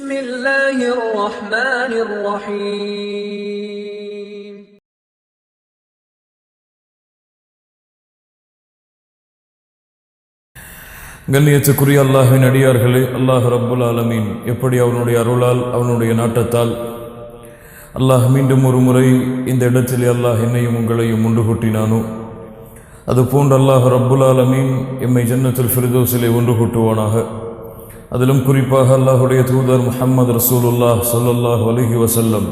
بسم الله الرحمن الرحيم கண்ணியத்துக்குரிய அல்லாஹ்வின் அடியார்களே, அல்லாஹ் ரப்புல் ஆலமீன் எப்படி அவனுடைய அருளால் அவனுடைய நாட்டத்தால் அல்லாஹ் மீண்டும் ஒரு முறை இந்த இடத்திலே அல்லாஹ் என்னையும் உங்களையும் ஒன்று கூட்டினானோ, அதுபோன்று அல்லாஹ் ரப்புல் ஆலமீன் எம்மை ஜன்னத்துல் ஃபிர்தௌஸிலே ஒன்று கூட்டுவானாக. அதிலும் குறிப்பாக அல்லாஹுடைய தூதர் முஹம்மது ரசூலுல்லாஹ் ஸல்லல்லாஹு அலைஹி வஸல்லம்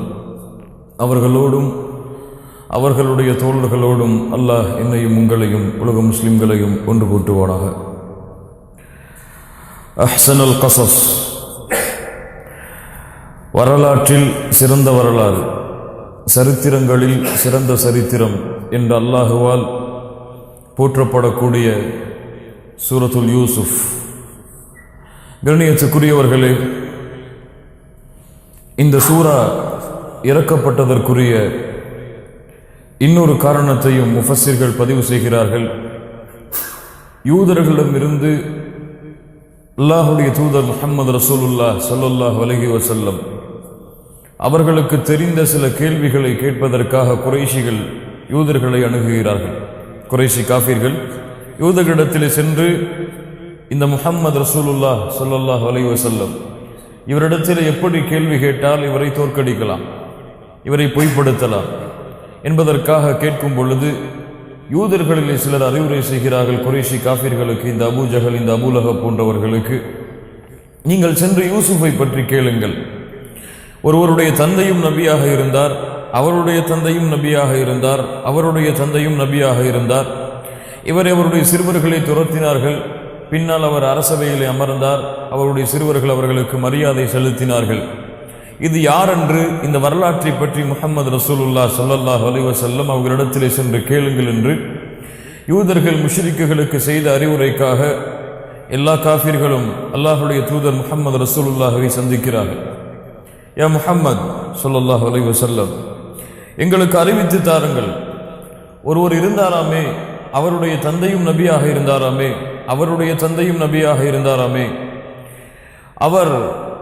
அவர்களோடும் அவர்களுடைய தோழர்களோடும் அல்லாஹ் என்னையும் உங்களையும் உலக முஸ்லிம்களையும் ஒன்று கூட்டுவானாக. அஹ்ஸனுல் கஸஸ், வரலாற்றில் சிறந்த வரலாறு, சரித்திரங்களில் சிறந்த சரித்திரம் என்ற அல்லாஹுவால் போற்றப்படக்கூடிய சூரத்துல் யூசுஃப். கண்ணியத்துக்குரியவர்களே, இந்த சூரா இறக்கப்பட்டதற்குரிய இன்னொரு காரணத்தையும் முஃபஸ்ஸிர்கள் பதிவு செய்கிறார்கள். யூதர்களிடமிருந்து அல்லாஹுடைய தூதர் முஹம்மது ரசூலுல்லாஹ் ஸல்லல்லாஹு அலைஹி வஸல்லம் அவர்களுக்கு தெரிந்த சில கேள்விகளை கேட்பதற்காக குறைஷிகள் யூதர்களை அணுகுகிறார்கள். குறைஷி காஃபிர்கள் யூதர்களிடத்திலே சென்று, இந்த முஹம்மது ரசூலுல்லாஹ் ஸல்லல்லாஹு அலைஹி வஸல்லம் இவரிடத்தில் எப்படி கேள்வி கேட்டால் இவரை தோற்கடிக்கலாம், இவரை பொய்ப்படுத்தலாம் என்பதற்காக கேட்கும் பொழுது யூதர்களிலே சிலர் அறிவுரை செய்கிறார்கள் குறைஷி காஃபிர்களுக்கு, இந்த அபூ ஜஹல், இந்த அபூ லஹப் போன்றவர்களுக்கு, நீங்கள் சென்று யூசுஃபை பற்றி கேளுங்கள். ஒருவருடைய தந்தையும் நபியாக இருந்தார், அவருடைய தந்தையும் நபியாக இருந்தார், அவருடைய தந்தையும் நபியாக இருந்தார். அவருடைய சிறுவர்களை துரத்தினார்கள், பின்னால் அவர் அரசவையிலே அமர்ந்தார், அவருடைய சிறுவர்கள் அவர்களுக்கு மரியாதை செலுத்தினார்கள். இது யார் என்று இந்த வரலாற்றை பற்றி முஹம்மது ரசூலுல்லாஹ் ஸல்லல்லாஹு அலைஹி வஸல்லம் அவர்களிடத்திலே சென்று கேளுங்கள் என்று யூதர்கள் முஷ்ரிக்குகளுக்கு செய்த அறிவுரைக்காக எல்லா காஃபிர்களும் அல்லாஹுடைய தூதர் முஹம்மது ரசூலுல்லாஹை சந்திக்கிறார்கள். யா முஹம்மது ஸல்லல்லாஹு அலைஹி வஸல்லம், எங்களுக்கு அறிவித்து தாருங்கள், ஒருவர் இருந்தாராமே, அவருடைய தந்தையும் நபியாக இருந்தாராமே, அவருடைய தந்தையும் நபியாக இருந்தாராமே, அவர்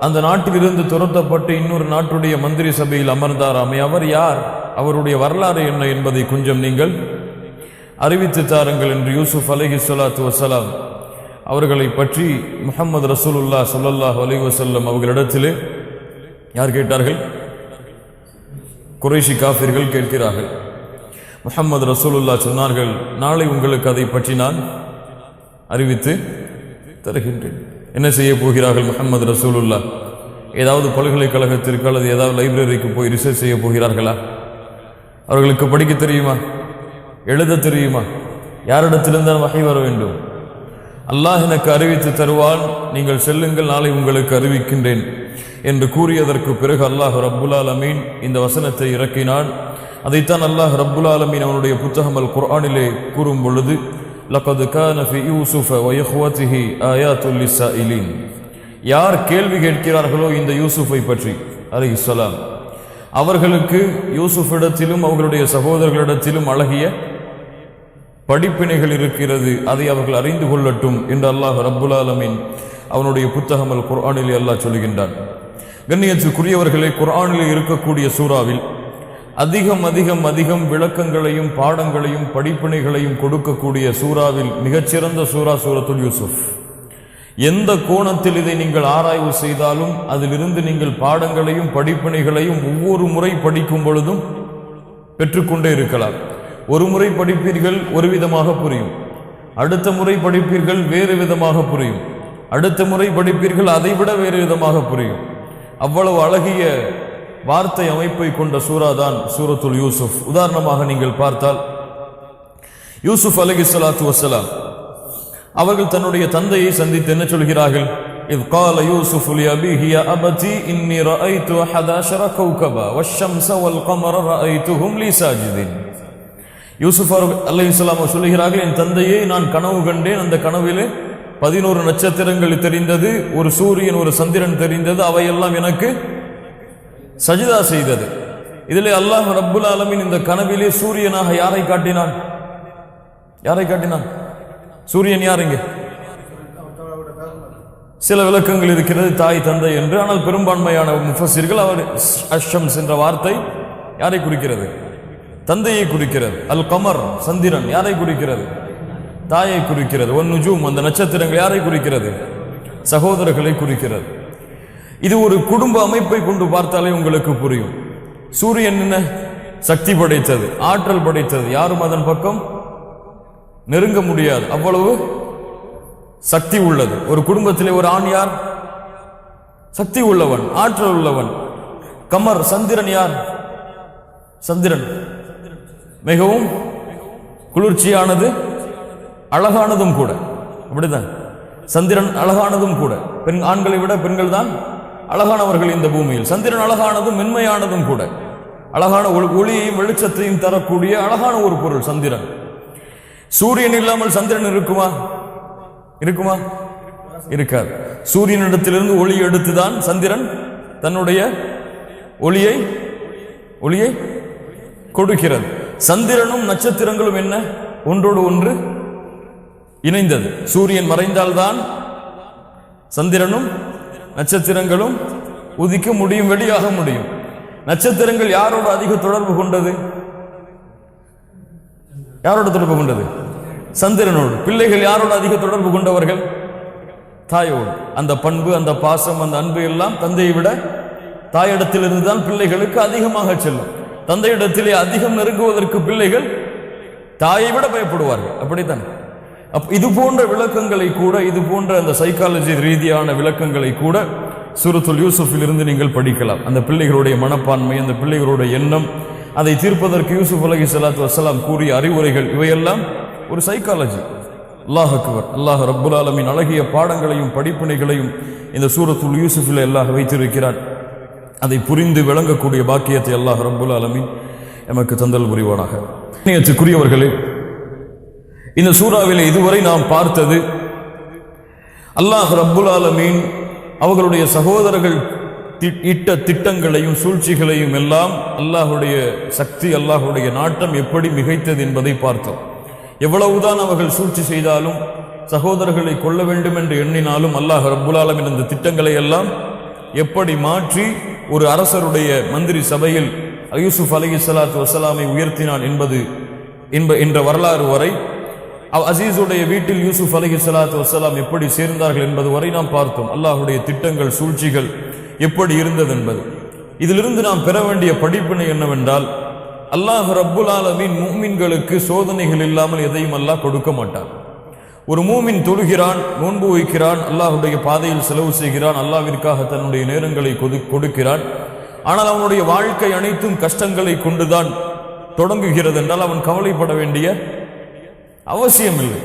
அந்த நாட்டிலிருந்து துரத்தப்பட்டு இன்னொரு நாட்டுடைய மந்திரி சபையில் அமர்ந்தாராமே, அவர் யார், அவருடைய வரலாறு என்ன என்பதை கொஞ்சம் நீங்கள் அறிவித்து தாருங்கள் என்று யூசுப் அலைஹிஸ்ஸலாத்து வஸ்ஸலாம் அவர்களை பற்றி முஹம்மது ரசூலுல்லாஹ் ஸல்லல்லாஹு அலைஹி வஸல்லம் அவர்களிடத்திலே யார் கேட்டார்கள்? குறைஷி காஃபிர்கள் கேட்கிறார்கள். முஹம்மது ரசூலுல்லாஹ் சொன்னார்கள், நாளை உங்களுக்கு அதை பற்றி நான் அறிவித்து தருகின்றேன். என்ன செய்ய போகிறார்கள் முஹம்மது ரசூலுல்லாஹ்? ஏதாவது பல்கலைக்கழகத்திற்கு அல்லது ஏதாவது லைப்ரரிக்கு போய் ரிசர்ச் செய்ய போகிறார்களா? அவர்களுக்கு படிக்க தெரியுமா, எழுத தெரியுமா? யாரிடத்திலிருந்தான் வஹி வர வேண்டும்? அல்லாஹ் எனக்கு அறிவித்து தருவான், நீங்கள் செல்லுங்கள், நாளை உங்களுக்கு அறிவிக்கின்றேன் என்று கூறியதற்கு பிறகு அல்லாஹ் ரப்புல் ஆலமீன் இந்த வசனத்தை இறக்கினான். அதைத்தான் அல்லாஹ் ரப்புல் ஆலமீன் அவனுடைய புத்தகம் அல் குர்ஆனிலே கூறும் பொழுது, லகத் கான ஃபீ யூசுஃப வ இஹ்வதிஹி ஆயாத்துல் லிஸ்ஸாயிலின், யார் கேள்வி கேட்கிறார்களோ இந்த யூசுஃபை பற்றி அலைஹிஸ்ஸலாம், அவர்களுக்கு யூசுஃபிடத்திலும் அவர்களுடைய சகோதரர்களிடத்திலும் அழகிய படிப்பினைகள் இருக்கிறது, அதை அவர்கள் அறிந்து கொள்ளட்டும் என்று அல்லாஹ் ரப்புல் ஆலமீன் அவனுடைய புத்தகம் அல் குர்ஆனிலே அல்லாஹ் சொல்கின்றான். கண்ணியத்துக்குரியவர்களே, குர்ஆனிலே இருக்கக்கூடிய சூறாவில் அதிகம் அதிகம் அதிகம் விளக்கங்களையும் பாடங்களையும் படிப்பினைகளையும் கொடுக்கக்கூடிய சூறாவில் மிகச்சிறந்த சூரா சூரத்துல் யூசுஃப். எந்த கோணத்தில் இதை நீங்கள் ஆராய்வு செய்தாலும் அதிலிருந்து நீங்கள் பாடங்களையும் படிப்பினைகளையும் ஒவ்வொரு முறை படிக்கும் பொழுதும் பெற்றுக்கொண்டே இருக்கலாம். ஒரு முறை படிப்பீர்கள் ஒரு விதமாக புரியும், அடுத்த முறை படிப்பீர்கள் வேறு விதமாக புரியும், அடுத்த முறை படிப்பீர்கள் அதைவிட வேறு விதமாக புரியும். அவ்வளவு அழகிய வார்த்தை அமைப்பை கொண்ட சூரா தான் சூரத்துல் யூசுஃப். உதாரணமாக நீங்கள் பார்த்தால், யூசுப் அலைஹிஸ்ஸலாத்து வஸ்ஸலாம் அவர்கள் தன்னுடைய தந்தையை சந்தித்து என்ன சொல்கிறார்கள்? இத் கால யூசுஃப் லி அபீஹி யா அபதி இன்னி ரஅய்து 11 கௌகபா வஷ்-ஷம்ஸ வல்-கமர ரஅய்துஹும் லீ சாஜிதீன். யூசுப் அலைஹிஸ்ஸலாம் சொல்கிறார்கள், என் தந்தையே, நான் கனவு கண்டேன், அந்த கனவிலே 11 நட்சத்திரங்கள் தெரிந்தது, ஒரு சூரியன் ஒரு சந்திரன் தெரிந்தது, அவையெல்லாம் எனக்கு சஜிதா செய்தது. இதிலே அல்லாஹ் ரப்புல் ஆலமீன் இந்த கனவிலே சூரியனாக யாரை காட்டினான்? யாரை காட்டினான்? சூரியன் யார்? இங்கே சில விளக்கங்கள் இருக்கிறது தாய் தந்தை என்று. ஆனால் பெரும்பான்மையான முஃபஸிர்கள் அவர் அஷம்ஸ் என்ற வார்த்தை யாரை குறிக்கிறது? தந்தையை குறிக்கிறது. அல் கமர் சந்திரன் யாரை குறிக்கிறது? தாயை குறிக்கிறது. ஒன் நுஜூம் அந்த நட்சத்திரங்கள் யாரை குறிக்கிறது? சகோதரர்களை குறிக்கிறது. இது ஒரு குடும்ப அமைப்பை கொண்டு பார்த்தாலே உங்களுக்கு புரியும். சூரியன் என்ன? சக்தி படைத்தது, ஆற்றல் படைத்தது. யாரும் அதன் பக்கம் நெருங்க முடியாது, அவ்வளவு சக்தி உள்ளது. ஒரு குடும்பத்திலே ஒரு ஆண் யார்? சக்தி உள்ளவன், ஆற்றல் உள்ளவன். கமர் சந்திரன் யார்? சந்திரன் மிகவும் குளிர்ச்சியானது, அழகானதும் கூட. அப்படிதான், சந்திரன் அழகானதும் கூட. ஆண்களை விட பெண்கள் தான் அழகானவர்கள் இந்த பூமியில். சந்திரன் அழகானதும் மென்மையானதும் கூட. அழகான ஒளியையும் வெளிச்சத்தையும் தரக்கூடிய அழகான ஒரு பொருள் சந்திரன். சூரியன் இல்லாமல் சந்திரன் இருக்குமா? இருக்குமா? இருக்காது. சூரியனிடத்திலிருந்து ஒளி எடுத்துதான் சந்திரன் தன்னுடைய ஒளியை கொடுக்கிறது. சந்திரனும் நட்சத்திரங்களும் என்ன? ஒன்றோடு ஒன்று இணைந்தது. சூரியன் மறைந்தால்தான் சந்திரனும் நட்சத்திரங்களும் உதிக்க முடியும், வெளியாக முடியும். நட்சத்திரங்கள் யாரோடு அதிக தொடர்பு கொண்டது? யாரோடு தொடர்பு கொண்டது? சந்திரனோடு. பிள்ளைகள் யாரோடு அதிக தொடர்பு கொண்டவர்கள்? தாயோடு. அந்த பண்பு, அந்த பாசம், அந்த அன்பு எல்லாம் தந்தையை விட தாயிடத்திலிருந்து தான் பிள்ளைகளுக்கு அதிகமாக செல்லும். தந்தையிடத்திலே அதிகம் நெருங்குவதற்கு பிள்ளைகள் தாயை விட பயப்படுவார்கள். அப்படித்தான். இது போன்ற விளக்கங்களை கூட, இது போன்ற அந்த சைக்காலஜி ரீதியான விளக்கங்களை கூட சூரத்துல் யூசுஃபில் இருந்து நீங்கள் படிக்கலாம். அந்த பிள்ளைகளுடைய மனப்பான்மை, அந்த பிள்ளைகளுடைய எண்ணம், அதை தீர்ப்பதற்கு யூசுப் அலைஹிஸ்ஸலாத்து வஸ்ஸலாம் கூறிய அறிவுரைகள், இவையெல்லாம் ஒரு சைக்காலஜி. அல்லாஹ் அக்பர். அல்லாஹ் ரப்புல் ஆலமீன் அழகிய பாடங்களையும் படிப்பினைகளையும் இந்த சூரத்துல் யூசுஃபில் அல்லாஹ் வைத்திருக்கிறார். அதை புரிந்து விளங்கக்கூடிய பாக்கியத்தை அல்லாஹ் ரப்புல் ஆலமீன் எமக்கு தந்தல் புரிவானாக. நேயத்துக்குரியவர்களே, இந்த சூறாவிலே இதுவரை நாம் பார்த்தது அல்லாஹ் ரப்புல் ஆலமீன் அவர்களுடைய சகோதரர்கள் இட்ட திட்டங்களையும் சூழ்ச்சிகளையும் எல்லாம் அல்லாஹுடைய சக்தி, அல்லாஹுடைய நாட்டம் எப்படி மிகைத்தது என்பதை பார்த்தோம். எவ்வளவுதான் அவர்கள் சூழ்ச்சி செய்தாலும், சகோதரர்களை கொள்ள வேண்டும் என்று எண்ணினாலும், அல்லாஹ் ரப்புல் ஆலமீன் இந்த திட்டங்களை எல்லாம் எப்படி மாற்றி ஒரு அரசருடைய மந்திரி சபையில் யூசுப் அலைஹிஸ்ஸலாத்து வஸ்ஸலாமை உயர்த்தினான் என்ற வரலாறு வரை, அசீஸுடைய வீட்டில் யூசுப் அலைஹிஸ்ஸலாத்து வஸ்ஸலாம் எப்படி சேர்ந்தார்கள் என்பது வரை நாம் பார்த்தோம். அல்லாஹுடைய திட்டங்கள், சூழ்ச்சிகள் எப்படி இருந்தது என்பது. இதிலிருந்து நாம் பெற வேண்டிய படிப்பினை என்னவென்றால், அல்லாஹ் ரப்புல் ஆலமீன் மூமின்களுக்கு சோதனைகள் இல்லாமல் எதையும் அல்லாஹ் கொடுக்க மாட்டான். ஒரு மூமின் தொழுகிறான், நோன்பு வைக்கிறான், அல்லாஹுடைய பாதையில் செலவு செய்கிறான், அல்லாஹ்விற்காக தன்னுடைய நேரங்களை கொடுக்கிறான். ஆனால் அவனுடைய வாழ்க்கை அனைத்தும் கஷ்டங்களை கொண்டுதான் தொடங்குகிறது என்றால் அவன் கவலைப்பட வேண்டிய அவசியம் இல்லை.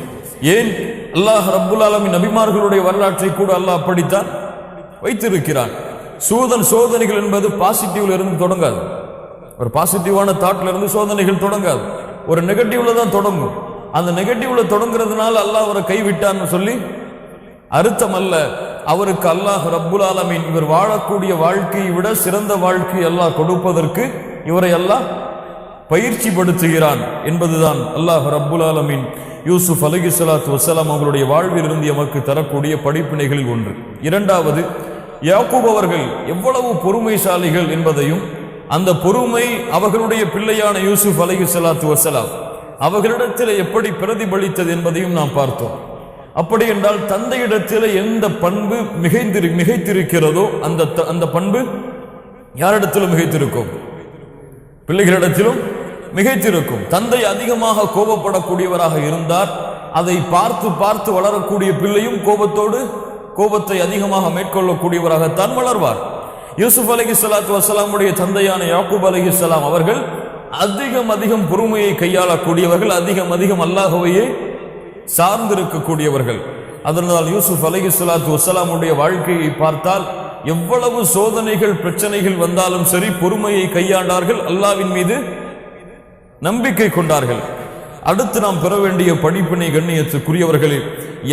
ஏன்? அல்லாஹ் ரப்புல் ஆலமீன் நபிமார்களுடைய வரலாற்றை கூட அல்லாஹ் அப்படித்தான் வைத்திருக்கிறான். சோதனைகள் என்பது பாசிட்டிவ்ல இருந்து தொடங்காது. ஒரு பாசிட்டிவான தாட்ல இருந்து சோதனைகள் தொடங்காது, ஒரு நெகட்டிவ்ல தான் தொடங்கும். அந்த நெகட்டிவ்ல தொடங்குறதுனால அல்லாஹ் அவரை கைவிட்டான்னு சொல்லி அர்த்தம் அல்ல. அவருக்கு அல்லாஹ் ரப்புல் ஆலமீன் இவர் வாழக்கூடிய வாழ்க்கையை விட சிறந்த வாழ்க்கை அல்லாஹ் கொடுப்பதற்கு இவரை அல்லாஹ் பயிற்சி படுத்துகிறான் என்பதுதான் அல்லாஹ் ரப்புல் ஆலமீன் யூசுப் அலைஹிஸ்ஸலாத்து வஸ்ஸலாம் அவர்களுடைய வாழ்வில் இருந்து எமக்கு தரக்கூடிய படிப்பினைகளில் ஒன்று. இரண்டாவது, யாக்கூப் அவர்கள் எவ்வளவு பொறுமைசாலிகள் என்பதையும், அந்த பொறுமை அவர்களுடைய பிள்ளையான யூசுப் அலைஹிஸ்ஸலாத்து வஸ்ஸலாம் அவர்களிடத்தில் எப்படி பிரதிபலித்தது என்பதையும் நாம் பார்த்தோம். அப்படி என்றால் தந்தையிடத்தில் எந்த பண்பு மிகைத்திருக்கிறதோ அந்த பண்பு யாரிடத்திலும் மிகைத்திருக்கும்? பிள்ளைகளிடத்திலும் மிகைத்திருக்கும். தந்தை அதிகமாக கோபப்படக்கூடியவராக இருந்தார், அதை பார்த்து பார்த்து வளரக்கூடிய பிள்ளையும் கோபத்தை அதிகமாக மேற்கொள்ளக்கூடியவராகத்தான் வளர்வார். யூசுப் அலைஹிஸ்ஸலாத்து வஸ்ஸலாமுடைய தந்தையான யாக்கூப் அலைஹிஸ்ஸலாம் அவர்கள் அதிகம் பொறுமையை கையாளக்கூடியவர்கள், அதிகம் அல்லாஹ்வையே சார்ந்திருக்கக்கூடியவர்கள். அதனால் யூசுப் அலைஹிஸ்ஸலாத்து வஸ்ஸலாமுடைய வாழ்க்கையை பார்த்தால் எவ்வளவு சோதனைகள் பிரச்சனைகள் வந்தாலும் சரி பொறுமையை கையாண்டார்கள், அல்லாஹ்வின் மீது நம்பிக்கை கொண்டார்கள். அடுத்து நாம் பெற வேண்டிய படிப்பினை கண்ணியத்துக்குரியவர்களே,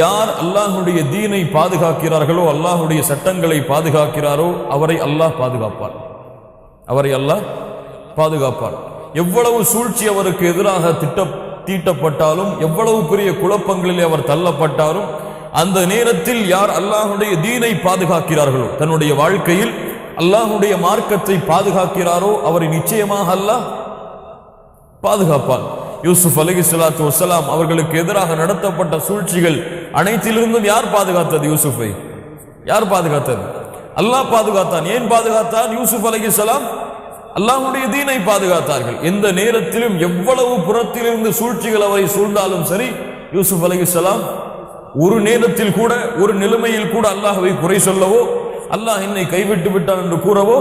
யார் அல்லாஹ்வுடைய தீனை பாதுகாக்கிறார்களோ, அல்லாஹ்வுடைய சட்டங்களை பாதுகாக்கிறாரோ அவரை அல்லாஹ் பாதுகாப்பார். எவ்வளவு சூழ்ச்சி அவருக்கு எதிராக தீட்டப்பட்டாலும், எவ்வளவு பெரிய குழப்பங்களிலே அவர் தள்ளப்பட்டாலும், அந்த நேரத்தில் யார் அல்லாஹ்வுடைய தீனை பாதுகாக்கிறார்களோ, தன்னுடைய வாழ்க்கையில் அல்லாஹ்வுடைய மார்க்கத்தை பாதுகாக்கிறாரோ அவரை நிச்சயமாக அல்லாஹ் பாதுகாப்பான். யூசுப் அலைஹிஸ்ஸலாத்து வஸ்ஸலாம் அவர்களுக்கு எதிராக நடத்தப்பட்ட சூழ்ச்சிகள் அனைத்திலிருந்தும் யார் பாதுகாத்தது? யூசுஃபை யார் பாதுகாத்தது? அல்லாஹ் பாதுகாத்தான். ஏன் பாதுகாத்தான்? யூசுப் அலைஹிஸ்ஸலாம் அல்லாஹ்வுடைய தீனை பாதுகாத்தார்கள். எந்த நேரத்திலும் எவ்வளவு புறத்திலிருந்து சூழ்ச்சிகள் அவரை சூழ்ந்தாலும் சரி, யூசுப் அலைஹிஸ்ஸலாம் ஒரு நேரத்தில் கூட, ஒரு நிலைமையில் கூட அல்லாஹ்வை குறை சொல்லவோ, அல்லாஹ் என்னை கைவிட்டு விட்டான் என்று கூறவோ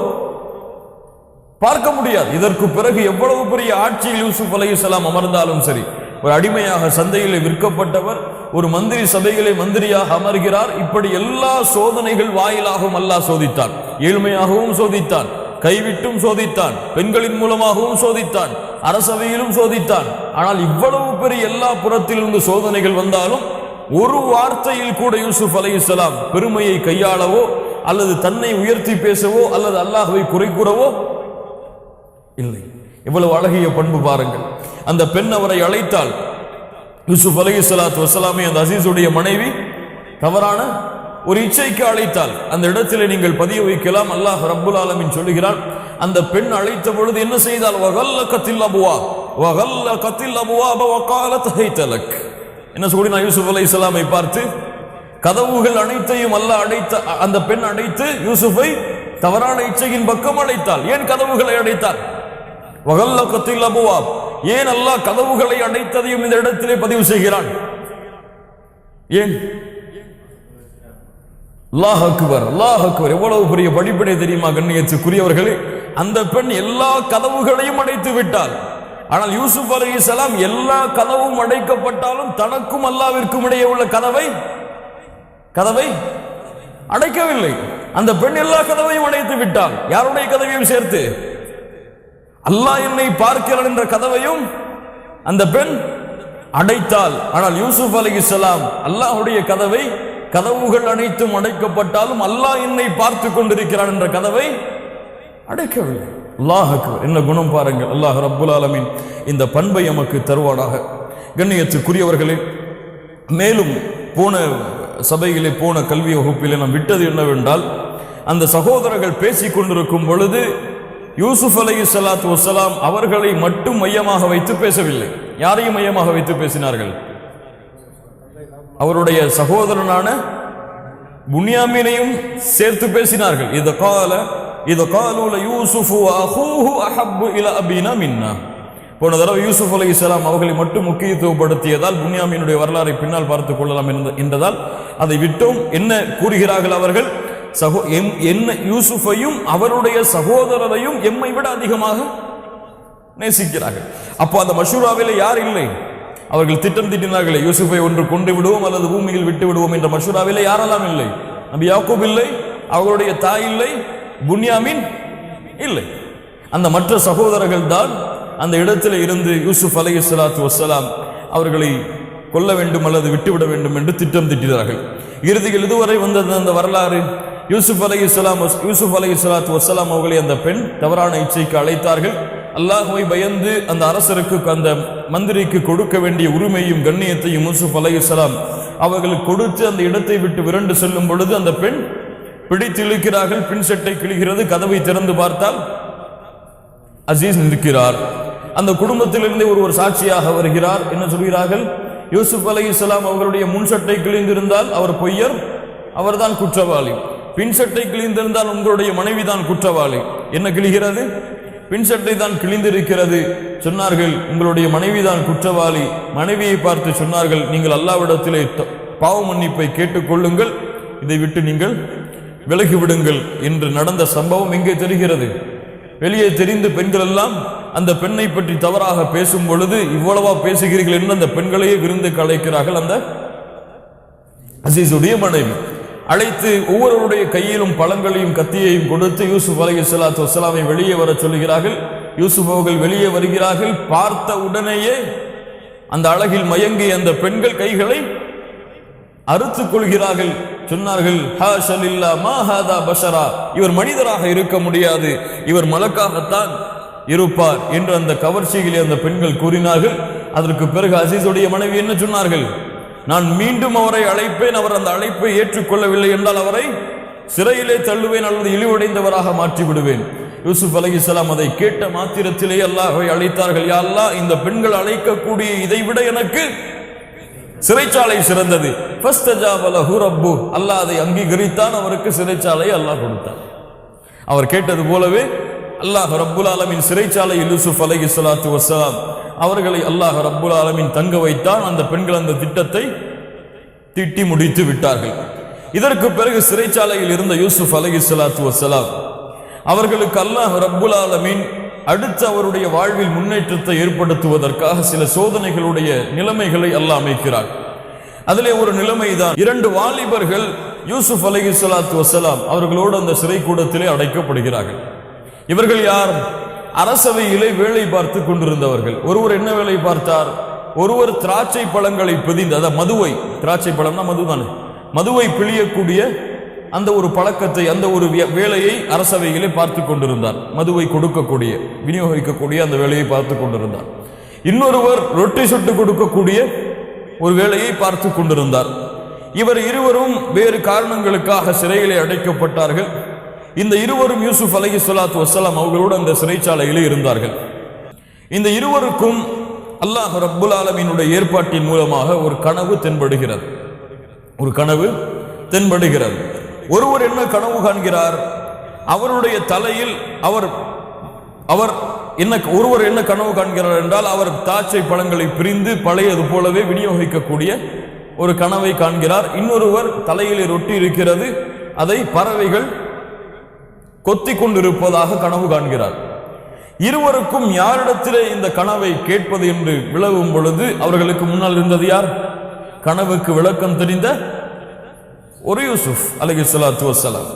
பார்க்க முடியாது. இதற்கு பிறகு எவ்வளவு பெரிய ஆட்சியில் யூசுப் அலைஹிஸ்ஸலாம் அமர்ந்தாலும் சரி, ஒரு அடிமையாக சந்தையிலே விற்கப்பட்டவர் ஒரு மந்திரி சபையிலே மந்திரியாக அமர்கிறார். இப்படி எல்லா சோதனைகள் வாயிலாகவும் அல்லாஹ் சோதித்தான். ஏழ்மையாகவும் சோதித்தான், கைவிட்டும் சோதித்தான், பெண்களின் மூலமாகவும் சோதித்தான், அரசவையிலும் சோதித்தான். ஆனால் இவ்வளவு பெரிய எல்லா புறத்திலிருந்து சோதனைகள் வந்தாலும் ஒரு வார்த்தையில் கூட யூசுப் அலைஹிஸ்ஸலாம் பெருமையை கையாளவோ அல்லது தன்னை உயர்த்தி பேசவோ அல்லது அல்லாஹ்வை குறை கூறவோ இல்லை. இவ்வளவு அழகிய பண்பு பாருங்கள். அந்த பெண் அவரை அழைத்தாள். யூசுப் அலைஹிஸ்ஸலாத்து வஸ்ஸலாமை அந்த அசீஸுடைய மனைவி தவறான ஒரு இச்சைக்கு அழைத்தாள். அந்த இடத்திலே நீங்கள் பதிய வைக்கலாம். அல்லாஹ் ரப்புல் ஆலமீன் சொல்லுகிறான், அந்த பெண் அழைத்த பொழுது என்ன செய்தால்? வகல்லகத்தில் அபுவாப் வகல்லகத்தில் அபுவாப வகாலத் ஹைதலக். என்ன சொல்லி நான் யூசுப் அலைஹிஸ்ஸலாமை பார்த்து கதவுகள் அனைத்தையும் அல்லாஹ் அடைத்த அந்த பெண் அடைத்து யூசுஃபை தவறான இச்சையின் பக்கம் அழைத்தாள். ஏன் கதவுகளை அடைத்தாள்? வகல்லகத்தில் அபுவாப். ஏன் அல்லாஹ் கதவுகளை அடைத்ததையும் இந்த இடத்திலே பதிவு செய்கிறான்? ஏன்? அல்லாஹ் அக்பர், அல்லாஹ் அக்பர். எவ்வளவு பெரிய படிப்படை தெரியுமா கண்ணியத்துக்குரியவர்களே? அந்த பெண் எல்லா கதவுகளையும் அடைத்து விட்டாள். ஆனால் யூசுப் அலைஹிஸ்ஸலாம் எல்லா கதவும் அடைக்கப்பட்டாலும் தனக்கும் அல்லாஹ்விற்கும் இடையே உள்ள கதவை அடைக்கவில்லை. அந்த பெண் எல்லா கதவையும் அடைத்து விட்டாள். யாருடைய கதவையும் சேர்த்து? அல்லாஹ் என்னை பார்க்கிறான் என்ற கதவையும் அந்த பெண் அடைத்தாள். ஆனால் யூசுப் அலைஹிஸ்ஸலாம் அல்லாஹ்வுடைய கதவுகள் அனைத்தும் அடைக்கப்பட்டாலும் அல்லாஹ் என்னை பார்த்து கொண்டிருக்கிறான் என்ற கதவை அடைக்கவில்லை. அல்லாஹ் அக்பர். என்ன குணம் பாருங்கள். அல்லாஹ் ரப்புல் ஆலமீன் இந்த பண்பை நமக்கு தருவானாக. கண்ணியத்துக்குரியவர்களே, மேலும் போன சபையிலே போன கல்வி வகுப்பிலே நாம் விட்டது என்னவென்றால், அந்த சகோதரர்கள் பேசிக் கொண்டிருக்கும் பொழுது யூசுப் அலைஹிஸ்ஸலாத்து வஸ்ஸலாம் அவர்களை மட்டும் மையமாக வைத்து பேசவில்லை. யாரையும் மையமாக வைத்து பேசினார்கள்? அவருடைய சகோதரனான புன்யாமீனையும் சேர்த்து பேசினார்கள். இது காலூல யூசுஃபு அஹூஹு அஹப்பு இலா அபீனா மின்னா. போன தடவை யூசுப் அலைஹிஸ்ஸலாம் அவர்களை மட்டும் முக்கியத்துவப்படுத்தியதால் புன்யாமீனுடைய வரலாறை பின்னால் பார்த்துக் கொள்ளலாம் என்றதால் அதை விட்டோம். என்ன கூறுகிறார்கள் அவர்கள்? என்ன யூசுஃபையும் அவருடைய சகோதரரையும் எம்மை விட அதிகமாக நேசிக்கிறார்கள். அப்போ அந்த மஷூராவிலே யார் இல்லை? அவர்கள் திட்டம் திட்டினார்களே, யூசுஃபை ஒன்று கொண்டு விடுவோம் அல்லது பூமியில் விட்டு விடுவோம் என்ற மஷூராவிலே யாரெல்லாம் இல்லை? நபி யாக்கூப் இல்லை, அவர்களுடைய தாய் இல்லை, புன்யாமீன் இல்லை. அந்த மற்ற சகோதரர்கள் தான் அந்த இடத்துல இருந்து யூசுப் அலைஹிஸ்ஸலாத்து வஸ்ஸலாம் அவர்களை கொல்ல வேண்டும் அல்லது விட்டுவிட வேண்டும் என்று திட்டம் திட்டினார்கள். இறுதியில் இதுவரை வந்தது அந்த வரலாறு. யூசுப் அலைஹிஸ்ஸலாத்து வஸ்ஸலாம் அவர்களை அந்த பெண் தவறான இச்சைக்கு அழைத்தார்கள். அல்லாஹ்வை பயந்து அந்த அரசருக்கு, அந்த மந்திரிக்கு கொடுக்க வேண்டிய உரிமையும் கண்ணியத்தையும் யூசுப் அலைஹிஸ்ஸலாம் அவர்களுக்கு கொடுத்து அந்த இடத்தை விட்டு விரண்டு செல்லும் பொழுது அந்த பெண் பிடித்து இழுக்கிறார்கள். பின் சட்டை கிழிகிறது. கதவை திறந்து பார்த்தால் அசீஸ் நிற்கிறார். அந்த குடும்பத்திலிருந்தே ஒருவர் சாட்சியாக வருகிறார். என்ன சொல்கிறார்கள்? யூசுப் அலைஹிஸ்ஸலாம் அவர்களுடைய முன் சட்டை கிழிந்திருந்தால் அவர் பொய்யர், அவர்தான் குற்றவாளி. பின் சட்டை கிழிந்திருந்தால் உங்களுடைய மனைவிதான் குற்றவாளி. என்ன கிழிகிறது? பின் சட்டை தான் கிழிந்திருக்கிறது. சொன்னார்கள், உங்களுடைய மனைவிதான் குற்றவாளி. மனைவியை பார்த்து சொன்னார்கள், நீங்கள் அல்லாஹ்விடத்திலே பாவ மன்னிப்பை கேட்டுக்கொள்ளுங்கள், இதை விட்டு நீங்கள் விலகிவிடுங்கள் என்று நடந்த சம்பவம் எங்கே தெரிகிறது? வெளியே தெரிந்து பெண்கள் எல்லாம் அந்த பெண்ணை பற்றி தவறாக பேசும் பொழுது இவ்வளவா பேசுகிறீர்கள் என்று அந்த பெண்களையே விருந்துக்கு அழைக்கிறார்கள். அந்த அசீஸுடைய மனைவி அழைத்து ஒவ்வொருவருடைய கையிலும் பழங்களையும் கத்தியையும் கொடுத்து யூசுப் அலைஹிஸ்ஸலாத்து வஸ்ஸலாமை வெளியே வர சொல்லுகிறார்கள். யூசுப் அவர்கள் வெளியே வருகிறார்கள். பார்த்த உடனேயே அந்த அழகில் மயங்கி அந்த பெண்கள் கைகளை அறுத்துக் கொள்கிறார்கள். சொன்னார்கள், ஹாஷலில்லா மா ஹாதா பஷரா, இவர் மனிதராக இருக்க முடியாது, இவர் மலக்காகத்தான் இருப்பார் என்று அந்த கவர்ச்சியிலே அந்த பெண்கள் கூறினார்கள். அதற்கு பிறகு அசீஸுடைய மனைவி என்ன சொன்னார்கள்? நான் மீண்டும் அவரை அழைப்பேன், அவர் அந்த அழைப்பை ஏற்றுக்கொள்ளவில்லை என்றால் அவரை சிறையிலே தள்ளுவேன் அல்லது இழிவடைந்தவராக மாற்றி விடுவேன். யூசுப் அலைஹிஸ்ஸலாம் அதை கேட்ட மாத்திரத்திலே அல்லாஹ்வை அழைத்தார்கள். யா அல்லாஹ், இந்த பெண்கள் அழைக்கக்கூடிய இதை விட எனக்கு சிறைச்சாலை சிறந்தது. ஃபஸ்தஜாப லஹு ரப்பு, அல்லாஹ் அதை அங்கீகரித்தான், அவருக்கு சிறைச்சாலை அல்லாஹ் கொடுத்தான். அவர் கேட்டது போலவே அல்லாஹ் ரப்புல் ஆலமீன் சிறைச்சாலையில் யூசுப் அலைஹிஸ்ஸலாத்து வஸ்ஸலாம் அவர்களை அல்லாஹ் ரப்புல் ஆலமீன் தங்க வைத்தான். அந்த பெண்கள் அந்த திட்டத்தை திட்டி முடித்து விட்டார்கள். இதற்கு பிறகு சிறைச்சாலையில் இருந்த யூசுப் அலைஹிஸ்ஸலாத்து வஸ்ஸலாம் அவர்களுக்கு அல்லாஹ் ரப்புல் ஆலமீன் அடுத்து அவருடைய வாழ்வில் முன்னேற்றத்தை ஏற்படுத்துவதற்காக சில சோதனைகளுடைய நிலைமைகளை அல்லாஹ் அமைக்கிறார். அதிலே ஒரு நிலைமைதான், 2 வாலிபர்கள் யூசுப் அலைஹிஸ்ஸலாத்து வஸ்ஸலாம் அவர்களோடு அந்த சிறை கூடத்திலே அடைக்கப்படுகிறார்கள். இவர்கள் யார்? அரசவையிலே வேலை பார்த்து கொண்டிருந்தவர்கள். ஒருவர் என்ன வேலை பார்த்தார்? ஒருவர் திராட்சை பழங்களை பிழிந்து, அதாவது மதுவை, திராட்சை பழம்னா மதுதானே, மதுவை பிழியக்கூடிய அந்த ஒரு பழக்கத்தை, அந்த ஒரு வேலையை அரசவையிலே பார்த்து கொண்டிருந்தார். மதுவை கொடுக்கக்கூடிய, விநியோகிக்கக்கூடிய அந்த வேலையை பார்த்து கொண்டிருந்தார். இன்னொருவர் ரொட்டி சுட்டு கொடுக்கக்கூடிய ஒரு வேலையை பார்த்து கொண்டிருந்தார். இவர் இருவரும் வேறு காரணங்களுக்காக சிறையிலே அடைக்கப்பட்டார்கள். இந்த இருவரும் யூசுப் அலைஹிஸ்ஸலாத்து வஸ்ஸலாம் அவர்களோடு அந்த சிறைச்சாலையிலே இருந்தார்கள். இந்த இருவருக்கும் அல்லாஹ் ரப்புல் ஆலமீனுடைய ஏற்பாட்டின் மூலமாக ஒரு கனவு தென்படுகிறது. ஒரு கனவு தென்படுகிறது. ஒருவர் என்ன கனவு காண்கிறார்? அவருடைய தலையில் ஒருவர் என்ன கனவு காண்கிறார் என்றால், அவர் திராட்சை பழங்களை பிரிந்து பழையது போலவே விநியோகிக்கக்கூடிய ஒரு கனவை காண்கிறார். இன்னொருவர் தலையிலே ரொட்டி இருக்கிறது, அதை பறவைகள் கொத்தி கொண்டிருப்பதாக கனவு காண்கிறார். இருவருக்கும் யாரிடத்திலே இந்த கனவை கேட்பது என்று விளவும் பொழுது அவர்களுக்கு முன்னால் இருந்தது யார்? கனவுக்கு விளக்கம் தெரிந்த ஒரு யூசுப் அலைஹிஸ்ஸலாத்து வஸ்ஸலாம்.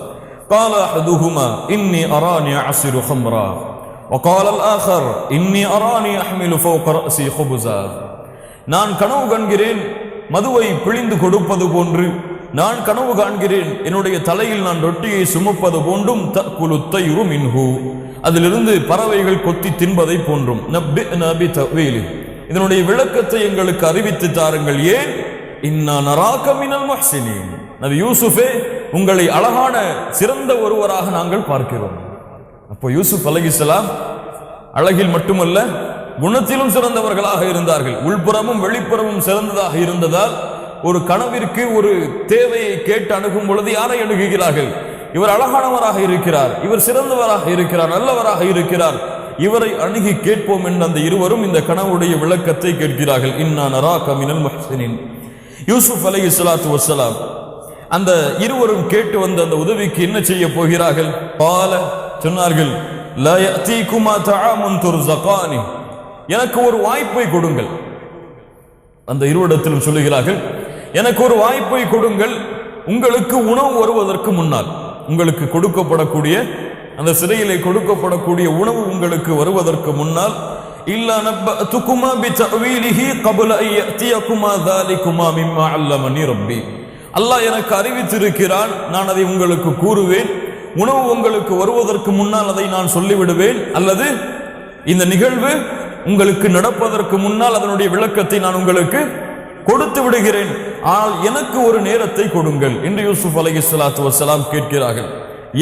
قال احدهما اني اراني اعصر خمرا وقال الاخر اني اراني احمل فوق راسي خبزا. நான் கனவு காண்கிறேன் மதுவை பிழிந்து கொடுப்பது போன்று, நான் கனவு காண்கிறேன் என்னுடைய தலையில் நான் ரொட்டியை சுமப்பது போன்றும், தக்குலு தைரு மின்ஹு, அதிலிருந்து பறவைகள் கொத்தி தின்பதை போன்றும். நப்பினா பிதவீலி, இதனுடைய விளக்கத்தை எங்களுக்கு அறிவித்து தாருங்கள். ஏன்? இன்னா நராக மினல் முஹ்ஸினீன், நபி யூசுஃபே, உங்களை அழகான சிறந்த ஒருவராக நாங்கள் பார்க்கிறோம். அப்போ யூசுப் அலைஹிஸ்ஸலாம் அழகில் மட்டுமல்ல குணத்திலும் சிறந்தவர்களாக இருந்தார்கள். உள்புறமும் வெளிப்புறமும் சிறந்ததாக இருந்ததால் ஒரு கனவிற்கு ஒரு தேவையை கேட்டு அணுகும் பொழுது யாரை அணுகுகிறார்கள்? இவர் அழகானவராக இருக்கிறார், இவர் சிறந்தவராக இருக்கிறார், நல்லவராக இருக்கிறார், இவரை அணுகி கேட்போம் என்று அந்த இருவரும் இந்த கனவுடைய விளக்கத்தை கேட்கிறார்கள். இன்னா நராக மினல் முஹ்ஸினீன். யூசுப் அலைஹிஸ்ஸலாத்து வஸ்ஸலாம் அந்த இருவரும் கேட்டு வந்த அந்த உதவிக்கு என்ன செய்ய போகிறார்கள்? பால சொன்னார்கள், லா யஅதீகுமா தஆமுன் துர்ஸகானி, எனக்கு ஒரு வாய்ப்பை கொடுங்கள். அந்த இருவரிடத்திலும் சொல்லுகிறார்கள், எனக்கு ஒரு வாய்ப்பை கொடுங்கள். உங்களுக்கு உணவு வருவதற்கு முன்னால், உங்களுக்கு கொடுக்கப்படக்கூடிய அந்த சிறையிலே கொடுக்கப்படக்கூடிய உணவு உங்களுக்கு வருவதற்கு முன்னால், இல்லா நப்பஅதுகுமா பிதஅவீலிஹி قبل ان ياتيكما ذلكما مما علمني ربي, அல்லாஹ் எனக்கு அறிவித்திருக்கிறான், நான் அதை உங்களுக்கு கூறுவேன். உணவு உங்களுக்கு வருவதற்கு முன்னால் அதை நான் சொல்லிவிடுவேன், அல்லது இந்த நிகழ்வு உங்களுக்கு நடப்பதற்கு முன்னால் அதனுடைய விளக்கத்தை நான் உங்களுக்கு கொடுத்து விடுகிறேன். ஆனால் எனக்கு ஒரு நேரத்தை கொடுங்கள் என்று யூசுப் அலைஹிஸ்ஸலாத்து வஸ்ஸலாம் கேட்கிறார்கள்.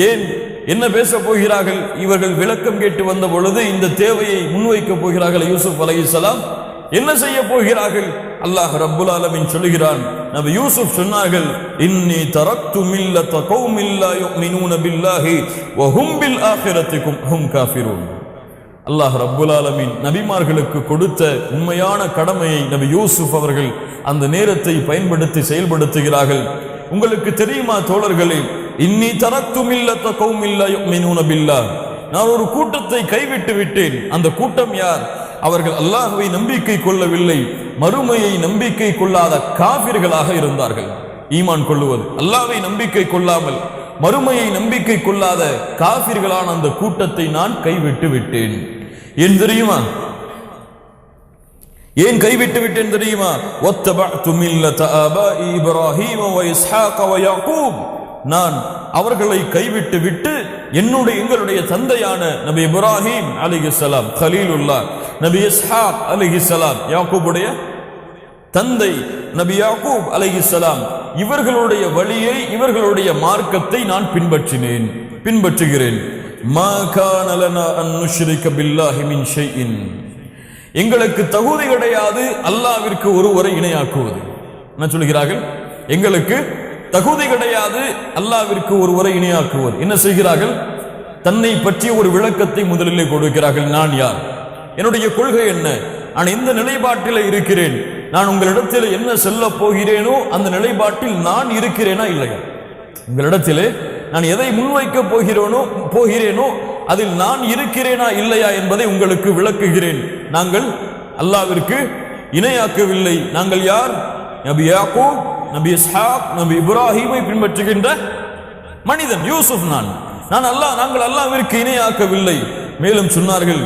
ஏன்? என்ன பேச போகிறார்கள்? இவர்கள் விளக்கம் கேட்டு வந்த பொழுது இந்த தேவையை முன்வைக்க போகிறார்கள். யூசுப் அலைஹிஸ்ஸலாம் என்ன செய்ய போகிறார்கள்? அல்லாஹ் ரப்புல் ஆலமீன் சொல்கிறான், நபி யூசுப் சொன்னார்கள், இன்னி தரக்து மில்லத கௌமின் லா யுமினூன பில்லாஹி வ ஹும் பில் ஆখিরাতি ஹும் காஃபிரூன். அல்லாஹ் ரப்புல் ஆலமீன் நபிமார்களுக்கு கொடுத்த உண்மையான கடமையை நபி யூசுப் அவர்கள் அந்த நேரத்தை பயன்படுத்தி செயல்படுத்துகிறார்கள். உங்களுக்கு தெரியுமா தோழர்களே, இன்னி தரக்து மில்லத கௌமின் லா யுமினூன பில்லாஹ், நான் ஒரு கூட்டத்தை கைவிட்டு விட்டேன். அந்த கூட்டம் யார்? அவர்கள் அல்லாஹ்வை நம்பிக்கை கொள்ளவில்லை, மறுமையை நம்பிக்கை கொள்ளாத காஃபிர்களாக இருந்தார்கள். ஈமான் கொள்ளுவது, அல்லாஹ்வை நம்பிக்கை கொள்ளாமல் மறுமையை நம்பிக்கை கொள்ளாத காஃபிர்களான அந்த கூட்டத்தை நான் கைவிட்டு விட்டேன். ஏன் தெரியுமா? ஏன் கைவிட்டு விட்டேன் தெரியுமா? வத்தபஅது மில்லத ஆபாஇ இப்ராஹீம வ இஸ்ஹாக வ யாக்கூப், நான் அவர்களை கைவிட்டு விட்டு எங்களுடைய தந்தையான நபி இப்ராஹிம் அலைஹிஸ்ஸலாம், கலீலுல்லாஹ், நபி இஸ்ஹாக் அலைஹிஸ்ஸலாம், யாக்கூபுடைய தந்தை நபி யாக்கூப் அலைஹிஸ்ஸலாம் இவர்களுடைய வழியை, இவர்களுடைய மார்க்கத்தை நான் பின்பற்றுகிறேன். மா கான லனா அன் நுஷ்ரிக பில்லாஹி மின் ஷைஇன், எங்களுக்கு தகுதி கிடையாது அல்லாஹ்விற்கு ஒருவரை இணையாக்குவது. என்ன சொல்கிறார்கள்? எங்களுக்கு தகுதி கிடையாது அல்லாஹ்விற்கு ஒருவரை இணையாக்குவது. என்ன செய்கிறார்கள்? தன்னை பற்றிய ஒரு விளக்கத்தை முதலிலே கொடுக்கிறார்கள். நான் யார், என்னுடைய கொள்கை என்ன, நான் எந்த நிலைப்பாட்டில் இருக்கிறேன், நான் உங்களிடத்தில் என்ன சொல்ல போகிறேனோ அந்த நிலைப்பாட்டில் நான் இருக்கிறேனா இல்லையா, உங்களிடத்திலே நான் எதை முன்வைக்க போகிறேனோ அதில் நான் இருக்கிறேனா இல்லையா என்பதை உங்களுக்கு விளக்குகிறேன். நாங்கள் அல்லாஹ்விற்கு இணையாக்கவில்லை. நாங்கள் யார்? நபி யாக்கூப், நபி இஸ்ஹாக், நபி இப்ராஹீமை பின்பற்றுகின்ற மனிதன் யூசுப். நாங்கள் அல்லாஹ்விற்கு இணையாக்கவில்லை. மேலும் சொன்னார்கள்,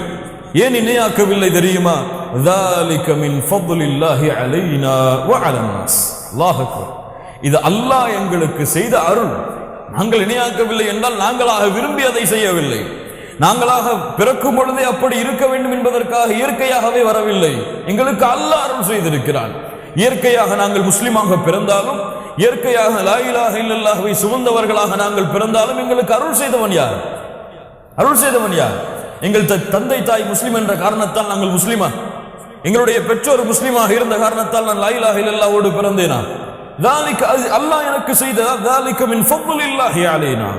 ஏன் இணையாக்கவில்லை தெரியுமா? ذَلِكَ مِنْ فَضْلِ اللَّهِ عَلَيْنَا وَعَلَى النَّاسِ. அல்லாஹ் அக்பர். இது அல்லாஹ் எங்களுக்கு செய்த அருள். நாங்கள் இணையாக்கவில்லை என்றால் நாங்களாக விரும்பி அதை செய்யவில்லை. நாங்களாக பிறக்கும் பொழுதே அப்படி இருக்க வேண்டும் என்பதற்காக இயற்கையாகவே வரவில்லை. எங்களுக்கு அல்லாஹ் அருள் செய்திருக்கிறான். இயற்கையாக நாங்கள் முஸ்லிமாக பிறந்தாலும், இயற்கையாக லா இலாஹ இல்லல்லாஹ்வை சுமந்தவர்களாக நாங்கள் பிறந்தாலும் எங்களுக்கு அருள் செய்தவன் யார்? எங்கள் தந்தை தாய் முஸ்லிம் என்ற காரணத்தால் நாங்கள் முஸ்லிமா? எங்களுடைய பெற்றோர் முஸ்லிமாக இருந்த காரணத்தால் நான் லா இலாஹ இல்லல்லாஹ்வோடு பிறந்தேனா? அல்லாஹ் எனக்கு செய்த ذَلِكَ مِنْ فَضْلِ اللَّهِ عَلَيْنَا.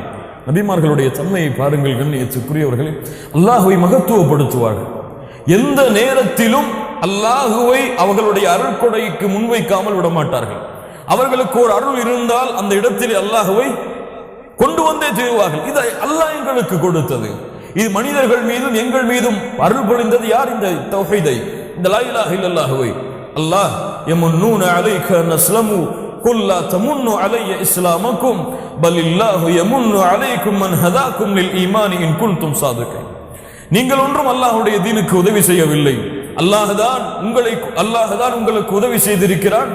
நபிமார்களுடைய தன்மையை பாருங்கள் கண்ணியத்துக்குரியவர்களே. அல்லாஹ்வை மகத்துவப்படுத்துவார்கள். எந்த நேரத்திலும் அல்லாஹுவை அவர்களுடைய அருள்கொடைக்கு முன்வைக்காமல் விடமாட்டார்கள். அவர்களுக்கு ஒரு அருள் இருந்தால் அந்த இடத்தில் அல்லாஹுவை கொண்டு வந்தே தீர்வார்கள். இதை அல்லாஹ் எங்களுக்கு கொடுத்தது. இது மனிதர்கள் மீதும் எங்கள் மீதும் அருள் பொழிந்தது யார்? இந்த தௌஹீதை, இந்த லா இலாஹ இல்லல்லாஹுவை. அல்லாஹ் யமுன்னூன அலைக நஸ்லமு குல் லா தமுன்னு அலைய இஸ்லாமக்கும் பல்லில்லாஹு யமுன்னு அலைக்கும் மன் ஹதாக்கும் லில் ஈமான் இன் குன்தும் சாதிகீன். நீங்கள் ஒன்றும் அல்லாஹ்வுடைய தீனுக்கு உதவி செய்யவில்லை. அல்லாஹ்தான் உங்களுக்கு உதவி செய்திருக்கிறான்.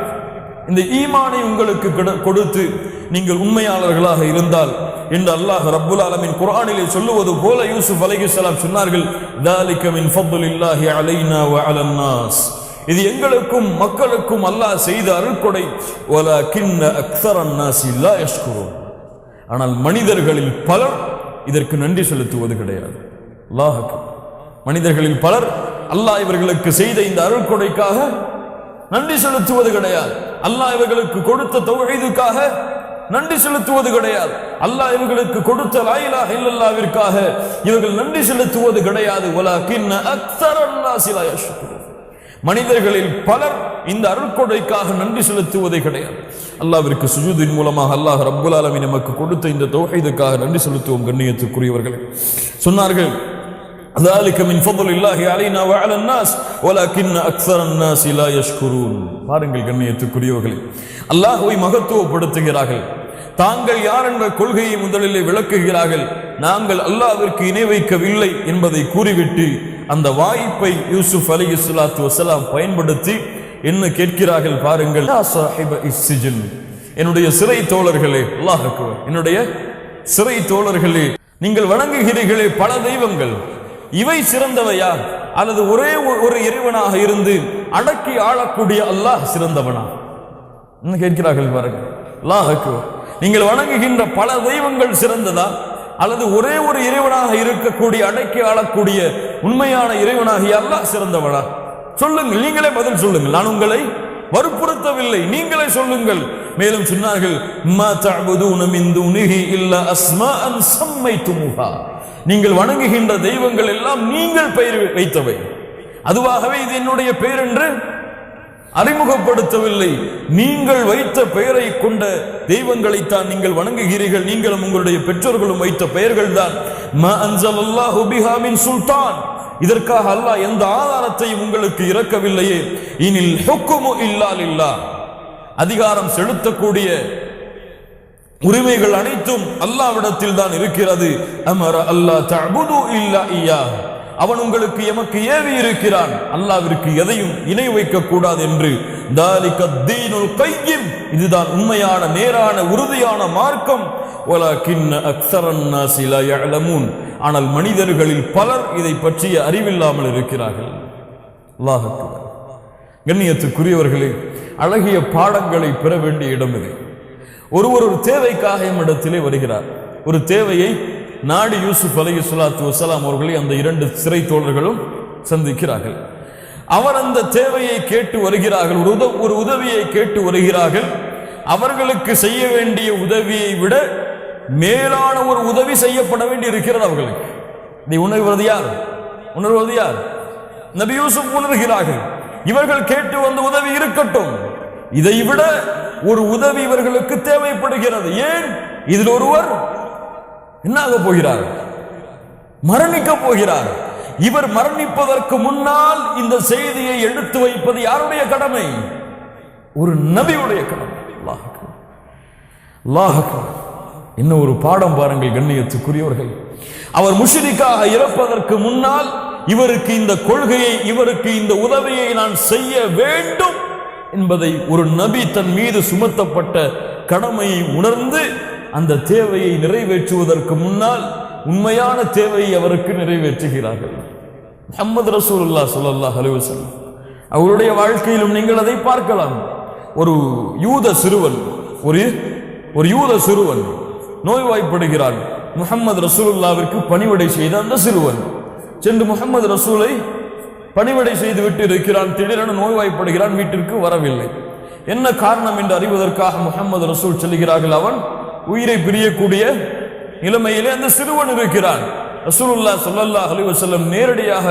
இந்த ஈமானை உங்களுக்கு கொடுத்து நீங்கள் உண்மையாளர்களாக இருந்தால் என்று அல்லாஹ் ரப்புல் ஆலமீன் குர்ஆனிலே சொல்லுவது போல யூசுப் அலைஹிஸ்ஸலாம் சொன்னார்கள், ذَلِكَ مِنْ فَضْلِ اللَّهِ عَلَيْنَا وَعَلَى النَّاسِ. இது எங்களுக்கும் மக்களுக்கும் அல்லாஹ் செய்த அருள்கொடை. وَلَكِنَّ أَكْثَرَ النَّاسِ لَا يَشْكُرُونَ. ஆனால் மனிதர்களில் பலர் இதற்கு நன்றி செலுத்துவது கிடையாது. அல்லாஹ் அக்பர். மனிதர்களில் பலர் அல்லாஹ் இவர்களுக்கு செய்த இந்த அருள்கொடைக்காக நன்றி செலுத்துவது கிடையாது. அல்லாஹ் இவர்களுக்கு கொடுத்த தௌஹீதுக்காக நன்றி செலுத்துவது கிடையாது. அல்லாஹ் இவர்களுக்கு கொடுத்த லா இலாஹ இல்லல்லாஹ்விற்காக இவர்கள் நன்றி செலுத்துவது கிடையாது. வலக்கின் அக்ஸரன் நாஸி லா யஷ்குரூன். மனிதர்களில் பலர் இந்த அருள்கொடைக்காக நன்றி செலுத்துவதே கிடையாது. அல்லாஹ்விற்கு சுஜூதின் மூலமாக அல்லாஹ் ரப்புல் ஆலமீன் நமக்கு கொடுத்த இந்த தௌஹீதுக்காக நன்றி செலுத்துவோம். கண்ணியத்துக்குரியவர்களே, சொன்னார்கள், ذَلِكَ مِنْ فَضْلِ اللَّهِ عَلَيْنَا وَعَلَى النَّاسِ وَلَكِنَّ أَكْثَرَ النَّاسِ لَا يَشْكُرُونَ. பாருங்கள் கண்ணியத்துக்குரியவர்களே, அல்லாஹ்வை மகத்துவப்படுத்துகிறார்கள். தாங்கள் யார் என்ற கொள்கையை முதலிலே விளக்குகிறார்கள். நாங்கள் அல்லாஹ்விற்கு இணை வைக்கவில்லை என்பதை கூறிவிட்டு அந்த வாய்ப்பை யூசுப் அலைஹிஸ்ஸலாத்து வஸலாம் பயன்படுத்தி என்ன கேட்கிறார்கள் பாருங்கள். யா ஸாஹிப இஸ்ஸிஜ்ன், என்னுடைய சிறை தோழர்களே, அல்லாஹ் அக்பர், என்னுடைய சிறை தோழர்களே, நீங்கள் வணங்குகிறீர்களே பல தெய்வங்கள், இவை சிறந்தவையா அல்லது ஒரே ஒரு இறைவனாக இருந்து அடக்கி ஆளக்கூடிய அல்லாஹ் சிறந்தவனா? கேட்கிறார்கள் பாருங்கள். அல்லாஹ் அக்பர். நீங்கள் வணங்குகின்ற பல தெய்வங்கள் சிறந்ததா அல்லது ஒரே ஒரு இறைவனாக இருக்கக்கூடிய அடக்கி ஆளக்கூடிய உண்மையான இறைவனாகிய அல்லாஹ் சிறந்தவனா? சொல்லுங்கள், நீங்களே பதில் சொல்லுங்கள். நான் உங்களை வற்புறுத்தவில்லை, நீங்களே சொல்லுங்கள். மேலும் சொன்னார்கள், மா தஅபுதூன மின் தூனிஹி இல்லா அஸ்மாஅன் சம்மைதுமுஹா. நீங்கள் வணங்குகின்ற தெய்வங்கள் எல்லாம் நீங்கள் பெயர் வைத்தவை, அதுவாகவே இது என்னுடைய பெயர் என்று அறிமுகப்படுத்தவில்லை. நீங்கள் வைத்த பெயரை கொண்ட தெய்வங்களைத்தான் நீங்கள் வணங்குகிறீர்கள். நீங்களும் உங்களுடைய பெற்றோர்களும் வைத்த பெயர்கள் தான். மா அன்ஸலல்லாஹு பிஹா மின் சுல்தான். இதற்காக அல்லாஹ் எந்த ஆதாரத்தையும் உங்களுக்கு இறக்கவில்லையே. இனில் ஹுக்மு இல்லா லில்லாஹ். அதிகாரம் செலுத்தக்கூடிய உரிமைகள் அனைத்தும் அல்லாஹ்விடத்தில் தான் இருக்கிறது. அமர அல்லாஹ் தஅபுது இல்லா இய்யா. அவன் உங்களுக்கு எமக்கு ஏவி இருக்கிறான், அல்லாஹ்விற்கு எதையும் இணை வைக்க கூடாது என்று. தாலிக தீனுல் கையிம். இதுதான் உண்மையான நேரான உறுதியான மார்க்கம். வலக்கின் அக்ஸரன் நாஸி லா யஅலமூன். ஆனால் மனிதர்களில் பலர் இதை பற்றிய அறிவில்லாமல் இருக்கிறார்கள். அல்லாஹ் அக்பர். கண்ணியத்துக்குரியவர்களே, அழகிய பாடங்களை பெற வேண்டிய இடம் இது. ஒருவர் ஒரு தேவைக்காக இடத்திலே வருகிறார். ஒரு தேவையை நாடி யூசுப் அலைஹிஸ்ஸலாத்து வஸ்ஸலாம் அவர்களை அந்த 2 சிறை தோழர்களும் சந்திக்கிறார்கள். அவர் அந்த தேவையை கேட்டு வருகிறார்கள், ஒரு உதவியை கேட்டு வருகிறார்கள். அவர்களுக்கு செய்ய வேண்டிய உதவியை விட மேலான ஒரு உதவி செய்யப்பட வேண்டி இருக்கிறது அவர்களுக்கு. இதை உணர்வது யார்? நபி யூசுப் உணர்கிறார்கள். இவர்கள் கேட்டு வந்த உதவி இருக்கட்டும், இதை விட ஒரு உதவி இவர்களுக்கு தேவைப்படுகிறது. ஏன்? இதில் ஒருவர் என்னாக போகிறார்? மரணிக்க போகிறார். இவர் மரணிப்பதற்கு முன்னால் இந்த செய்தியை எடுத்து வைப்பது யாருடைய கடமை? ஒரு நபியுடைய கடமை. அல்லாஹ் அக்பர். இன்னும் ஒரு பாடம் பாருங்கள் கண்ணியத்துக்குரியவர்கள். அவர் முஷ்ரிக்காக இறப்பதற்கு முன்னால் இவருக்கு இந்த கொள்கையை, இவருக்கு இந்த உதவியை நான் செய்ய வேண்டும் என்பதை ஒரு நபி தன் மீது சுமத்தப்பட்ட கடமையை உணர்ந்து அந்த தேவையை நிறைவேற்றுவதற்கு முன்னால் உண்மையான தேவையை அவருக்கு நிறைவேற்றுகிறார்கள். முஹம்மது ரசூலுல்லாஹ் ஸல்லல்லாஹு அலைஹி வஸல்லம் அவருடைய வாழ்க்கையிலும் நீங்கள் அதை பார்க்கலாம். ஒரு யூத சிறுவன் நோய்வாய்ப்படுகிறான். முஹம்மது ரசூலுல்லாஹ்விற்கு பணிவிடை செய்த அந்த சிறுவன் சென்று முஹம்மது ரசூலை பணிவிடை செய்து விட்டு இருக்கிறான். திடீரென நோய்வாய்ப்படுகிறான், வீட்டிற்கு வரவில்லை. என்ன காரணம் என்று அறிவதற்காக முஹம்மது ரசூல் சொல்லுகிறார்கள், அவன் உயிரை பிரியக்கூடிய நிலைமையிலே அந்த சிறுவன் இருக்கிறான். ரசூலுல்லாஹ் ஸல்லல்லாஹு அலைஹி வஸல்லம் நேரடியாக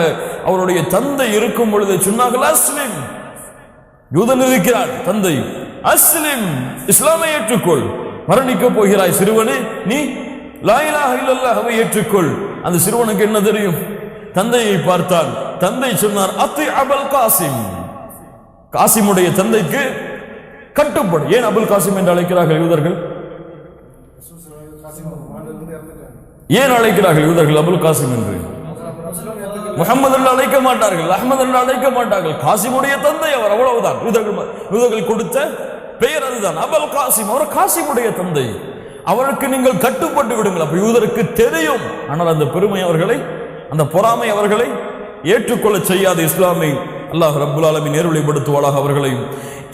அவருடைய தந்தை இருக்கும் பொழுது சொன்னார்கள், அஸ்லிம். யூதன் இருக்கிறான், தந்தை அஸ்லிம், இஸ்லாமை ஏற்றுக்கொள். மரணிக்க போகிறாய் சிறுவனே, நீ லா இலாஹ இல்லல்லாஹ்வை ஏற்றுக்கொள். அந்த சிறுவனுக்கு என்ன தெரியும்? தந்தையை பார்த்தான். தந்தை சொன்னார், அத்தி அபுல் காசிம், காசிமுடைய தந்தைக்கு கட்டுப்படு. ஏன் அபுல் காசிம் என்று அழைக்கிறார்கள் யூதர்கள்? ஏன் அழைக்கிறார்கள் யூதர்கள் அபுல் காசிம் என்று? முஹம்மது என்று அழைக்க மாட்டார்கள், அஹ்மது என்று அழைக்க மாட்டார்கள். காசிமுடைய தந்தை அவர், அவ்வளவுதான். யூதர்கள் கொடுத்த பெயர் அதுதான், அபுல் காசிம். அவர் காசிமுடைய தந்தை, அவருக்கு நீங்கள் கட்டுப்பட்டு விடுங்கள். அப்ப யூதருக்கு தெரியும். ஆனால் அந்த பெருமை அவர்களை, அந்த பொறாமை அவர்களை ஏற்றுக்கொள்ள செய்யாத இஸ்லாமை அல்லாஹ் ரப்புல் ஆலமீன் நேர்வழிப்படுத்துவாளாக. அவர்களை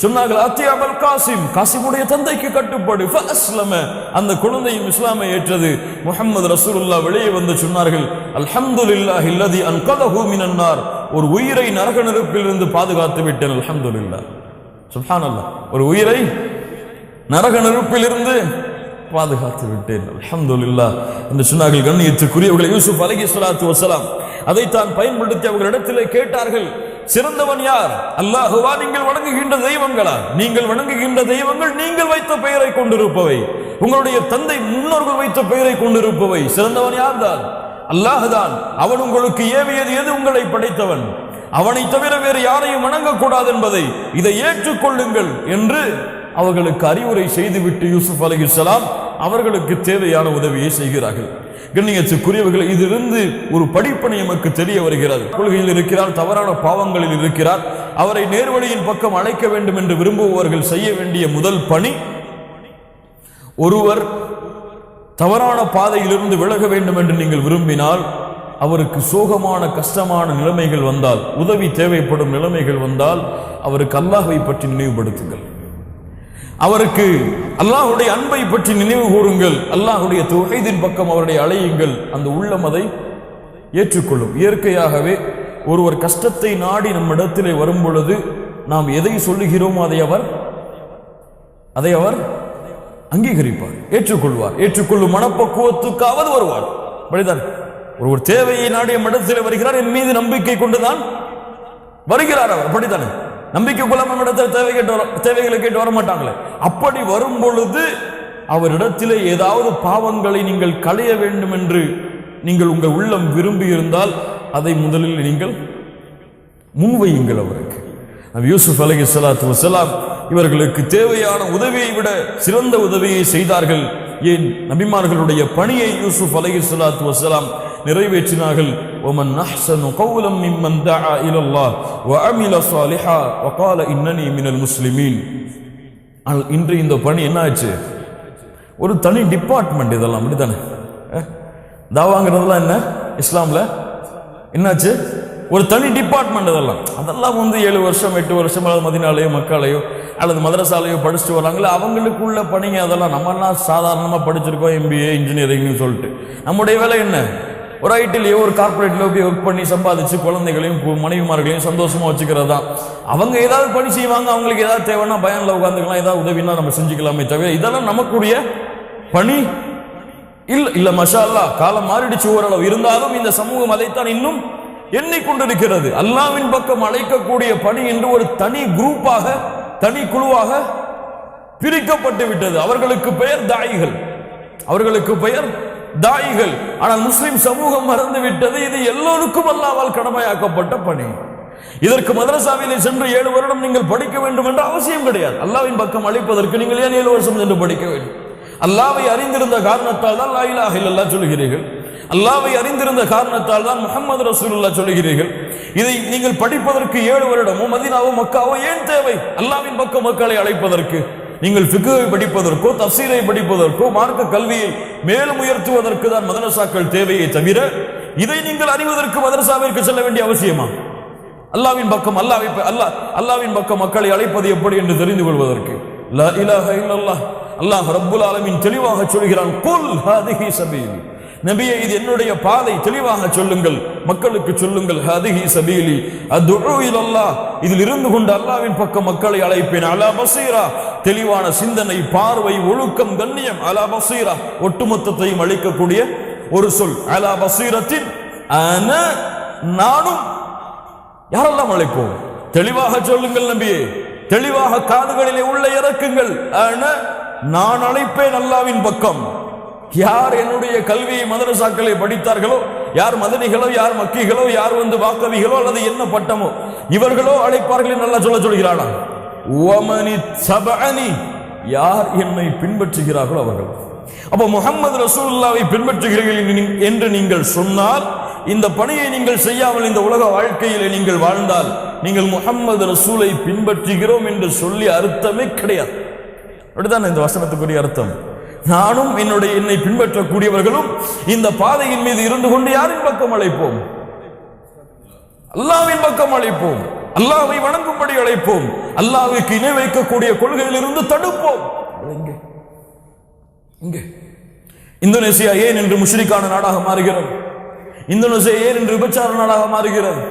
சொன்னார்கள், அத்தி அபுல் காசிம், காசிமுடைய தந்தைக்கு கட்டுப்படு. ஃபஅஸ்லம, அந்த குழந்தையும் இஸ்லாமை ஏற்றது. முஹம்மது ரசூலுல்லாஹ் வெளியே வந்து சொன்னார்கள், அல்ஹம்துலில்லாஹி அல்லதி அன்கதஹு மினன் நார், ஒரு உயிரை நரக நெருப்பிலிருந்து பாதுகாத்து விட்டேன். அல்ஹம்துலில்லாஹ், சுப்ஹானல்லாஹ், ஒரு உயிரை நரக நெருப்பிலிருந்து பாதுகாத்து விட்டேன், அல்ஹம்துலில்லாஹ் என்று சொன்னார்கள். கண்ணியத்துக்குரியவர்களே, யூசுப் அலைஹிஸ்ஸலாத்து வஸலாம் அதைத்தான் பயன்படுத்தி அவர்களிடத்திலே கேட்டார்கள், சிறந்தவன் யார்? அல்லாஹுவா, நீங்கள் வணங்குகின்ற தெய்வங்களா? நீங்கள் வணங்குகின்ற தெய்வங்கள் நீங்கள் வைத்த பெயரை கொண்டிருப்பவை, உங்களுடைய தந்தை முன்னோர்கள் வைத்த பெயரை கொண்டிருப்பவை. சிறந்தவன் யார் தான்? அல்லாஹ் தான். அவன் உங்களுக்கு ஏவியது எது? உங்களை படைத்தவன். அவனை தவிர வேறு யாரையும் வணங்கக்கூடாது என்பதை, இதை ஏற்றுக்கொள்ளுங்கள் என்று அவர்களுக்கு அறிவுரை செய்துவிட்டு யூசுப் அலைஹிஸ்ஸலாம் அவர்களுக்கு தேவையான உதவியை செய்கிறார்கள். கண்ணியத்துக்குரியவர்கள், இதிலிருந்து ஒரு படிப்பனை நமக்கு தெரிய வருகிறது. கொள்கையில் இருக்கிறார், தவறான பாவங்களில் இருக்கிறார், அவரை நேர்வழியின் பக்கம் அழைக்க வேண்டும் என்று விரும்புபவர்கள் செய்ய வேண்டிய முதல் பணி, ஒருவர் தவறான பாதையிலிருந்து விலக வேண்டும் என்று நீங்கள் விரும்பினால், அவருக்கு சோகமான கஷ்டமான நிலைமைகள் வந்தால், உதவி தேவைப்படும் நிலைமைகள் வந்தால், அவருக்கு அல்லாஹ்வை பற்றி நினைவுபடுத்துங்கள். அவருக்கு அல்லாஹுடைய அன்பை பற்றி நினைவு கூறுங்கள். அல்லாஹுடைய தௌஹீதின் பக்கம் அவருடைய அழையுங்கள். அந்த உள்ளம் அதை ஏற்றுக்கொள்ளும். இயற்கையாகவே ஒருவர் கஷ்டத்தை நாடி நம்மிடத்திலே வரும் பொழுது நாம் எதை சொல்லுகிறோமோ அதை அவர் அங்கீகரிப்பார், ஏற்றுக்கொள்வார். ஏற்றுக்கொள்ளும் மனப்பக்குவத்துக்காவது வருவார். அப்படிதான் ஒருவர் தேவையை நாடி நம்மிடத்திலே வருகிறார், என் மீது நம்பிக்கை கொண்டுதான் வருகிறார் அவர். அப்படித்தானே? நம்பிக்கை கொள்ளாம இடத்துல தேவைகளை கேட்டு வர மாட்டாங்களே. அப்படி வரும் பொழுது அவரிடத்திலே ஏதாவது பாவங்களை நீங்கள் களைய வேண்டும் என்று நீங்கள் உங்கள் உள்ளம் விரும்பி இருந்தால் அதை முதலில் நீங்கள் முன்வையுங்கள் அவருக்கு. யூசுப் அலைஹிஸ்ஸலாத்து வஸலாம் இவர்களுக்கு தேவையான உதவியை விட சிறந்த உதவியை செய்தார்கள். ஏன்? நபிமார்களுடைய பணியை யூசுப் அலைஹிஸ்ஸலாத்து வஸலாம் நிறைவேற்றினார்கள். ومن احسن قولا ممن دعا الى الله وعمل صالحا وقال انني من المسلمين. இன்று இந்த பணி என்ன ஆச்சு? ஒரு தனி டிபார்ட்மெண்ட் இதெல்லாம். அப்படித்தானே? தாவாங்கிறதெல்லாம் என்ன இஸ்லாம்ல என்னாச்சு? ஒரு தனி டிபார்ட்மெண்ட். அதெல்லாம் வந்து 7 வருஷம் 8 வருஷம் மதீனாலையோ மக்காலையோ அல்லது மதரசாலையோ படிச்சுட்டு வராங்களே அவங்களுக்குள்ள பணிங்க. அதெல்லாம் நம்மலாம் சாதாரணமாக படிச்சிருக்கோம், MBA இன்ஜினியரிங்னு சொல்லிட்டு. நம்முடைய வேலை என்ன? ஒரு ஐடிலையோ ஒரு கார்பரேட்லயோ போய் ஒர்க் பண்ணி சம்பாதிச்சு குழந்தைகளையும் மனைவிமார்களையும் சந்தோஷமா வச்சுக்கிறது தான். அவங்க ஏதாவது பணி செய்வாங்க, அவங்களுக்கு ஏதாவது தேவைன்னா பயான்ல உட்காந்துக்கலாம், ஏதாவது உதவினா நம்ம செஞ்சுக்கலாமே தவிர இதெல்லாம் நமக்குரிய பணி இல்ல. மஷா அல்லாஹ், காலம் மாறிடுச்சு ஓரளவு. இருந்தாலும் இந்த சமூகம் அதைத்தான் இன்னும் எண்ணிக்கொண்டிருக்கிறது. அல்லாஹ்வின் பக்கம் அழைக்கக்கூடிய பணி என்று ஒரு தனி குரூப்பாக, தனி குழுவாக பிரிக்கப்பட்டு விட்டது. அவர்களுக்கு பெயர் தாயிகள், அவர்களுக்கு பெயர் தாயிகள். ஆனால் முஸ்லிம் சமூகம் மறந்து விட்டது, இது எல்லோருக்கும் அல்லாஹ்வால் கடமையாக்கப்பட்ட பணி. இதற்கு மதரசாவிலே சென்று 7 வருடம் நீங்கள் படிக்க வேண்டும் என்ற அவசியம் கிடையாது. அல்லாஹ்வின் பக்கம் அழைப்பதற்கு நீங்கள் ஏன் 7 வருஷம் சென்று படிக்க வேண்டும்? அல்லாஹ்வை அறிந்திருந்த காரணத்தால் தான் லா இலாஹ இல்லல்லாஹ் சொல்கிறீர்கள். அல்லாஹ்வை அறிந்திருந்த காரணத்தால் தான் முஹம்மது ரசூலுல்லாஹ் சொல்கிறீர்கள். இதை நீங்கள் படிப்பதற்கு 7 வருடமோ மதீனாவோ மக்காவோ ஏன் தேவை? அல்லாஹ்வின் பக்கம் மக்களை அழைப்பதற்கு. நீங்கள் ஃபிக்ஹை படிப்பதற்கோ தஃசீரை படிப்பதற்கோ மார்க்க கல்வியை மேலும் உயர்த்துவதற்கு தான் மதரசாக்கள் தேவையை தவிர இதை நீங்கள் அறிவதற்கு மதரசாவிற்கு செல்ல வேண்டிய அவசியமா? அல்லாஹ்வின் பக்கம் அல்லாஹ்வின் பக்கம் மக்களை அழைப்பது எப்படி என்று தெரிந்து கொள்வதற்கு. லா இலாஹ இல்லல்லாஹ், அல்லாஹ் ரப்புல் ஆலமீன் தெளிவாக சொல்கிறான், குல் ஹாதிஹி சபீலி, நபியே இது என்னுடைய பாதை, தெளிவாக சொல்லுங்கள், மக்களுக்கு சொல்லுங்கள். ஹாதிஹி சபீலி அத்உ இலல்லாஹ், இதில் இருந்து கொண்டு அல்லாஹ்வின் பக்கம் மக்களை அழைப்பேன். அலா பஸீரா, தெளிவான சிந்தனை, பார்வை, ஒழுக்கம், கண்ணியம். அலா பஸீரா, ஒட்டுமொத்தத்தையும் அளிக்கக்கூடிய ஒரு சொல். அலா பஸீரத்தின், அன, நானும். யாரெல்லாம் அழைப்போம்? தெளிவாக சொல்லுங்கள் நபியே, தெளிவாக காதுகளிலே உள்ள இறக்குங்கள். அன, நான் அழைப்பேன் அல்லாஹ்வின் பக்கம். யார் என்னுடைய கல்வியை மதரசாக்களை படித்தார்களோ, யார் மதனிகளோ, யார் மக்கிகளோ, யார் வந்து வாக்கவிகளோ அல்லது என்ன பட்டமோ இவர்களோ அழைப்பார்கள் நல்லா சொல்கிறானா? வமனி தபஅனி, யார் என்னை பின்பற்றுகிறார்களோ அவர்கள். அப்போ முஹம்மது ரசூலுல்லாஹ்வை பின்பற்றுகிறீர்கள் என்று நீங்கள் சொன்னால், இந்த பணியை நீங்கள் செய்யாமல் இந்த உலக வாழ்க்கையிலே நீங்கள் வாழ்ந்தால் நீங்கள் முஹம்மது ரசூலை பின்பற்றுகிறோம் என்று சொல்லி அர்த்தமே கிடையாது. அப்படிதான் இந்த வசனத்துக்குரிய அர்த்தம். நானும் என்னை பின்பற்றக்கூடியவர்களும் இந்த பாதையின் மீது இருந்து கொண்டு யாரின் பக்கம் அழைப்போம்? அல்லாஹ்வின் பக்கம் அழைப்போம். அல்லாஹ்வை வணங்கும்படி அழைப்போம். அல்லாஹ்வுக்கு இணை வைக்கக்கூடிய கொள்கையில் இருந்து தடுப்போம். இங்கே இந்தோனேசியா ஏன் என்று முஷ்ரிக்கான நாடாக மாறுகிறது? இந்தோனேசியா ஏன் என்று விபச்சார நாடாக மாறுகிறது?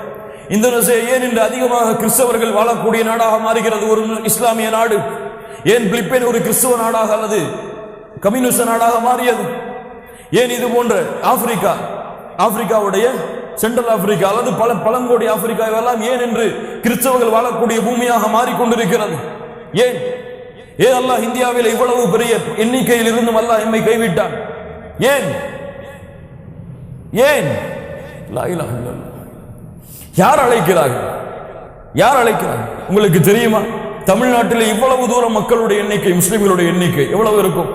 இந்தோனேசியா ஏன் என்று அதிகமாக கிறிஸ்தவர்கள் வாழக்கூடிய நாடாக மாறுகிறது? ஒரு இஸ்லாமிய நாடு. ஏன் பிலிப்பைன் ஒரு கிறிஸ்தவ நாடாக அல்லது கம்யூனிஸ்ட் நாடாக மாறியது? ஏன் இது போன்ற ஆப்பிரிக்காவுடைய சென்ட்ரல் ஆப்பிரிக்கா அல்லது பழங்கோடி ஆப்பிரிக்கா எல்லாம் ஏன் என்று கிறிஸ்தவர்கள் வாழக்கூடிய பூமியாக மாறிக்கொண்டிருக்கிறது? ஏன் அல்லாஹ் இந்தியாவில் இவ்வளவு பெரிய எண்ணிக்கையில் இருந்தும் அல்லாஹ் எம்மை கைவிட்டான்? ஏன்? லா இலாஹ இல்லல்லாஹ். யார் அழைக்கிறார்கள்? உங்களுக்கு தெரியுமா? தமிழ்நாட்டில் இவ்வளவு தூரம் மக்களுடைய எண்ணிக்கை, முஸ்லிம்களுடைய எண்ணிக்கை எவ்வளவு இருக்கும்?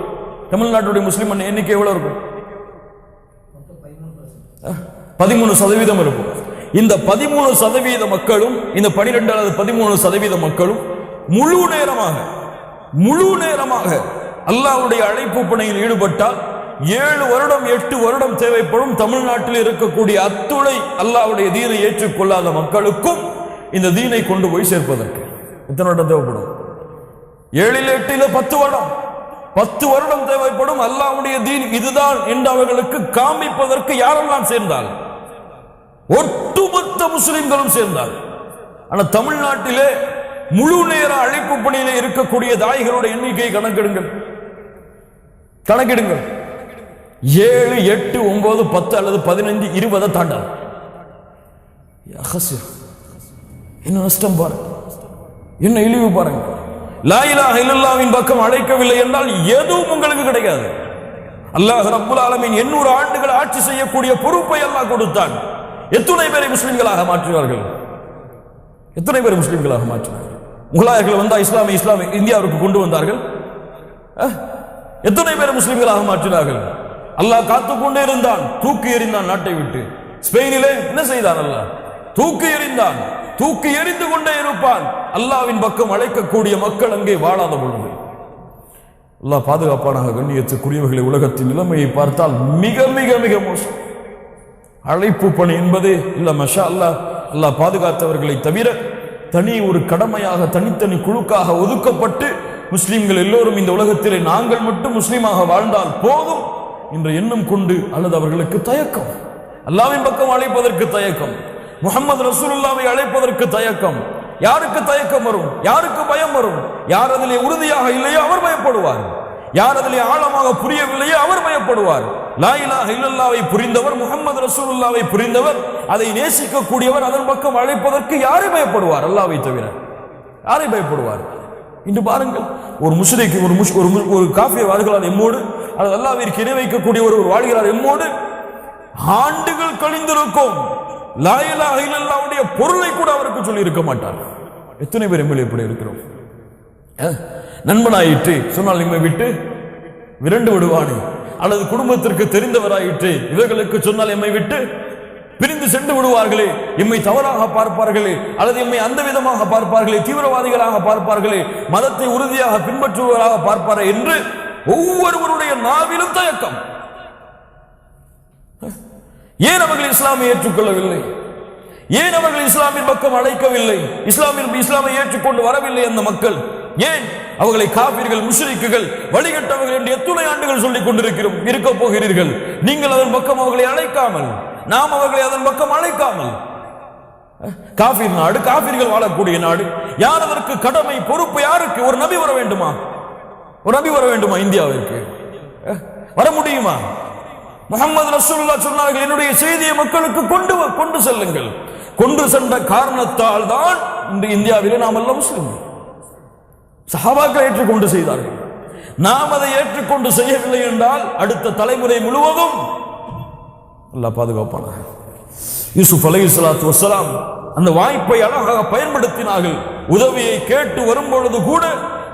தமிழ்நாட்டுடைய முஸ்லிம் எண்ணிக்கை எவ்வளவு இருக்கும்? 13% இருக்கும். இந்த 13% மக்களும், இந்த 12 அல்லது 13% மக்களும் முழு நேரமாக அல்லாஹ்வுடைய அழைப்பு பணியில் ஈடுபட்டால் 7 வருடம் 8 வருடம் தேவைப்படும். தமிழ்நாட்டில் இருக்கக்கூடிய அத்துணை அல்லாஹ்வுடைய தீனை ஏற்றுக்கொள்ளாத மக்களுக்கும் இந்த தீனை கொண்டு போய் சேர்ப்பதற்கு எத்தனை வருடம் தேவைப்படும்? 7 8 10 வருடம் தேவைப்படும். அல்லாஹ்வுடைய தீன் இதுதான் என்று அவர்களுக்கு காண்பிப்பதற்கு யாரெல்லாம் சேர்ந்தால்? ஒட்டுமொத்த முஸ்லிம்களும் சேர்ந்தால். ஆனால் தமிழ்நாட்டிலே முழு நேர அழைப்பு பணியிலே இருக்கக்கூடிய தாய்களுடைய எண்ணிக்கையை கணக்கெடுங்கள். 7 8 9 10 அல்லது 15 20 தாண்டாது. என்ன நஷ்டம் பாருங்க, என்ன இழிவு பாருங்க. லா இலாஹ இல்லல்லாஹ்வின் பக்கம் அழைக்கவில்லை என்றால் எதுவும் உங்களுக்கு கிடைக்காது. அல்லாஹ் ரப்புல் ஆலமீன் 800 ஆண்டுகள் ஆட்சி செய்யக்கூடிய பொறுப்பை அல்லாஹ் கொடுத்தான். எத்தனை பேரை முஸ்லிம்களாக மாற்றினார்கள்? முகலாயர்கள் வந்தா இஸ்லாமை இந்தியாவிற்கு கொண்டு வந்தார்கள். எத்தனை பேர் முஸ்லிம்களாக மாற்றினார்கள்? அல்லாஹ் காத்துக்கொண்டே இருந்தான், தூக்கி எறிந்தான் நாட்டை விட்டு. ஸ்பெயினிலே என்ன செய்தான்? அல்லாஹ் தூக்கி எறிந்தான், தூக்கி எறிந்து கொண்டே இருப்பான். அல்லாஹ்வின் பக்கம் அழைக்கக்கூடிய மக்கள் அங்கே வாழாத பொழுது அல்லாஹ் பாதுகாப்பானாக. கண்ணியத்துக்குரியவர்களை, உலகத்தின் நிலைமையை பார்த்தால் மிக மிக மிக மோசம். அழைப்பு பணி என்பதே இல்ல. மஷா அல்லாஹ் அல்லாஹ் பாதுகாத்தவர்களை தவிர தனி ஒரு கடமையாக தனித்தனி குழுக்காக ஒதுக்கப்பட்டு முஸ்லிம்கள் எல்லோரும் இந்த உலகத்திலே நாங்கள் மட்டும் முஸ்லீமாக வாழ்ந்தால் போதும் என்ற எண்ணம் கொண்டு அல்லது அவர்களுக்கு தயக்கம், அல்லாஹ்வின் பக்கம் அழைப்பதற்கு தயக்கம், முஹம்மது ரசூலுல்லாஹ்வை அழைப்பதற்கு தயக்கம். யாருக்கு தயக்கம் வரும்? யாருக்கு பயம் வரும்? யார் அதிலே உறுதியாக இல்லையோ அவர் பயப்படுவார். யார் அதிலே ஆழமாக புரியவில்லையோ அவர் பயப்படுவார். லா இலாஹ இல்லல்லாஹ்வை புரிந்தவர், முஹம்மது ரசூலுல்லாஹ்வை புரிந்தவர், அதை நேசிக்கக்கூடியவர் அதன் பக்கம் அழைப்பதற்கு யாரை பயப்படுவார்? அல்லாஹ்வை தவிர யாரை பயப்படுவார்? இன்று பாருங்கள், ஒரு முஸ்லிக்கு ஒரு காஃபிர் வாழ்கிறார் எம்மோடு, அல்லது அல்லாஹ்விற்கு இணை வைக்கக்கூடிய ஒருவர் வாழ்கிறார் எம்மோடு, ஆண்டுகள் கழிந்திருக்கும், லா இலாஹ இல்லல்லாஹ்வுடைய பொருளை கூட அவருக்கு சொல்லி இருக்க மாட்டார். எத்தனை பேர் எம்எல்ஏ இப்படி இருக்கிறோம்? நண்பனாயிற்று சொன்னால் நம்மை விட்டு விரண்டு விடுவானே, அல்லது குடும்பத்திற்கு தெரிந்தவராயிற்று இவர்களுக்கு சொன்னால் எம்மை விட்டு பிரிந்து சென்று விடுவார்களே, எம்மை தவறாக பார்ப்பார்களே, அல்லது எம்மை அந்த விதமாக பார்ப்பார்களே, தீவிரவாதிகளாக பார்ப்பார்களே, மதத்தை உறுதியாக பின்பற்றுவதாக பார்ப்பாரே என்று ஒவ்வொருவருடைய நாவிலும் தயக்கம். ஏன் அவர்கள் இஸ்லாமை ஏற்றுக்கொள்ளவில்லை? ஏன் அவர்கள் இஸ்லாமின் பக்கம் அழைக்கவில்லை? இஸ்லாமை ஏற்றுக்கொண்டு வரவில்லை அந்த மக்கள்? ஏன் அவர்களை காபிர்கள், முஷ்ரிக்குகள், வழிகட்டவர்கள் என்று எத்தனை ஆண்டுகள் சொல்லிக் கொண்டிருக்கிறோம் இருக்க போகிறீர்கள்? நீங்கள் அதன் பக்கம் அவர்களை அழைக்காமல், நாம் அவர்களை அதன் பக்கம் அழைக்காமல், காபிர் நாடு, காபிர்கள் வாழக்கூடிய நாடு, யார் அதற்கு கடமை, பொறுப்பு யாருக்கு? ஒரு நபி வர வேண்டுமா? ஒரு நபி வர வேண்டுமா இந்தியாவிற்கு? வர முடியுமா? முஹம்மது ரசூலுல்லாஹ் சொன்னார்கள், என்னுடைய செய்தியை மக்களுக்கு கொண்டு செல்லுங்கள். கொண்டு சென்ற காரணத்தால் தான் இந்த இந்தியாவிலே நாம் எல்லாம் முஸ்லிம்கள். சஹாபாக்கள் ஏற்றுக்கொண்டு செய்தார்கள். நாம் அதை ஏற்றுக்கொண்டு செய்யவில்லை என்றால் அடுத்த தலைமுறை முழுவதும் அல்லாஹ் பாதுகாப்பானாக. யூசுப் அலைஹிஸ்ஸலாத்து வஸ்ஸலாம் அந்த வாய்ப்பை அழகாக பயன்படுத்தினார்கள். உதவியை கேட்டு வரும்பொழுது கூட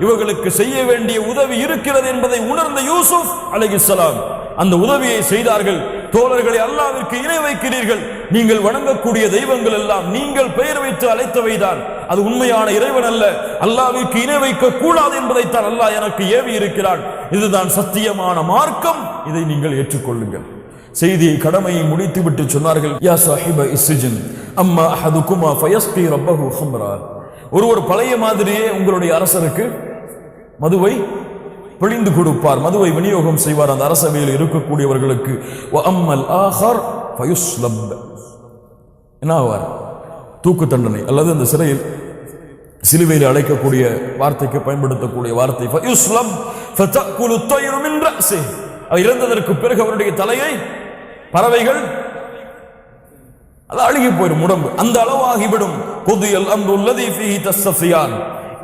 இவர்களுக்கு செய்ய வேண்டிய உதவி இருக்கிறது என்பதை உணர்ந்த யூசுப் அலைஹிஸ்ஸலாம் அந்த உதவியை செய்தார்கள். தோழர்களை, அல்லாஹ்விற்கு இணை வைக்கிறீர்கள், நீங்கள் வணங்கக்கூடிய தெய்வங்கள் எல்லாம் நீங்கள் பெயர் வைத்து அழைத்தவைதான், அது உண்மையான இறைவன் அல்ல, அல்லாஹ்விற்கு இணை வைக்க கூடாது என்பதைத்தான் அல்லாஹ் எனக்கு ஏவி இருக்கிறான், இதுதான் சத்தியமான மார்க்கம், இதை நீங்கள் ஏற்றுக்கொள்ளுங்கள். செய்தியை, கடமையை முடித்துவிட்டு சொன்னார்கள், யா சாஹிப இஸ்ஜின் அம்மா அஹதுகுமா ஃபயஸ்கி ரப்பஹு ஹம்ரா. ஒரு பழைய மாதிரியே உங்களுடைய அரசருக்கு மதுவை பிழிந்து கொடுப்பார், மதுவை விநியோகம் செய்வார் அந்த அரசவையில் இருக்கக்கூடியவர்களுக்கு. வஅம்மல் ஆஹர் ஃபயுஸ்லப், என்ன ஆவார்? தூக்கு தண்டனை, அல்லது அந்த சிறையில் சிலுவையில் அழைக்கக்கூடிய வார்த்தைக்கு பயன்படுத்தக்கூடிய வார்த்தை ஃபயுஸ்லப் ஃபதஅகுலு த்வைரு மின் ரஅஸி. அவர் இறந்ததற்கு பிறகு அவருடைய தலையை பறவைகள் அது அழுகி போயிடும், உடம்பு அந்த அளவாகிவிடும். குதியல் அம்ருல் லதீ ஃபீஹி தஸ்ஸஃபியான்.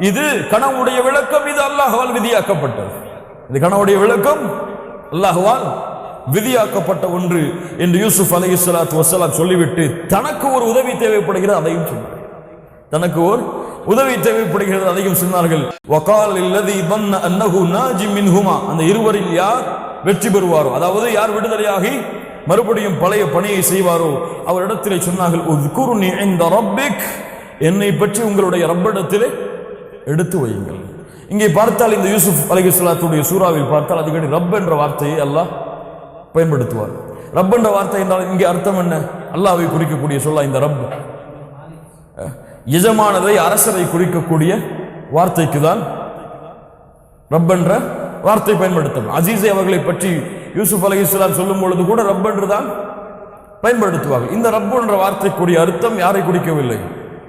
இது கனவுடைய விளக்கம், இது அல்லாஹ்வால் விதியாக்கப்பட்டது. இது கனவுடைய விளக்கம் அல்லாஹ்வால் விதியாக்கப்பட்ட ஒன்று என்று யூசுப் அலைஹிஸ்ஸலாத்து வஸ்ஸலாம் சொல்லிவிட்டு தனக்கு ஒரு உதவி தேவைப்படுகிறது அதையும் சொன்னார். தனக்கு ஒரு உதவி தேவைப்படுகிறது அதையும் சொன்னார்கள். வகால லில்லதீ ظن انه ناج منهما. அந்த இருவரில் யார் வெற்றி பெறுவாரோ, அதாவது யார் விடுதலையாகி மறுபடியும் பழைய பணியை செய்வாரோ அவரிடத்திலே சொன்னார்கள், உذ்குர்னி இன்த ரப்பிக், என்னை பற்றி உங்களுடைய ரப்பிடத்திலே எடுத்து வையுங்கள். இங்கே பார்த்தால் இந்த யூசுப் அலைஹிஸ்ஸலாத்துடைய சூறாவில் பார்த்தால் அடிக்கடி ரப் என்ற வார்த்தையை அல்லாஹ் பயன்படுத்துவார். ரப் என்ற வார்த்தை என்றால் இங்கே அர்த்தம் என்ன? அல்லாஹ்வை குறிக்கக்கூடிய சொல்ல இந்த ரப், எஜமானதை, அரசரை குறிக்கக்கூடிய வார்த்தைக்கு தான் ரப் என்ற வார்த்தை பயன்படுத்தும். அசீஸை அவர்களை பற்றி யூசுப் அலைஹிஸ்ஸலாம் சொல்லும் பொழுது கூட ரப் என்று தான் பயன்படுத்துவார்கள். இந்த ரப் என்ற வார்த்தைக்குரிய அர்த்தம் யாரை குறிக்கவில்லை,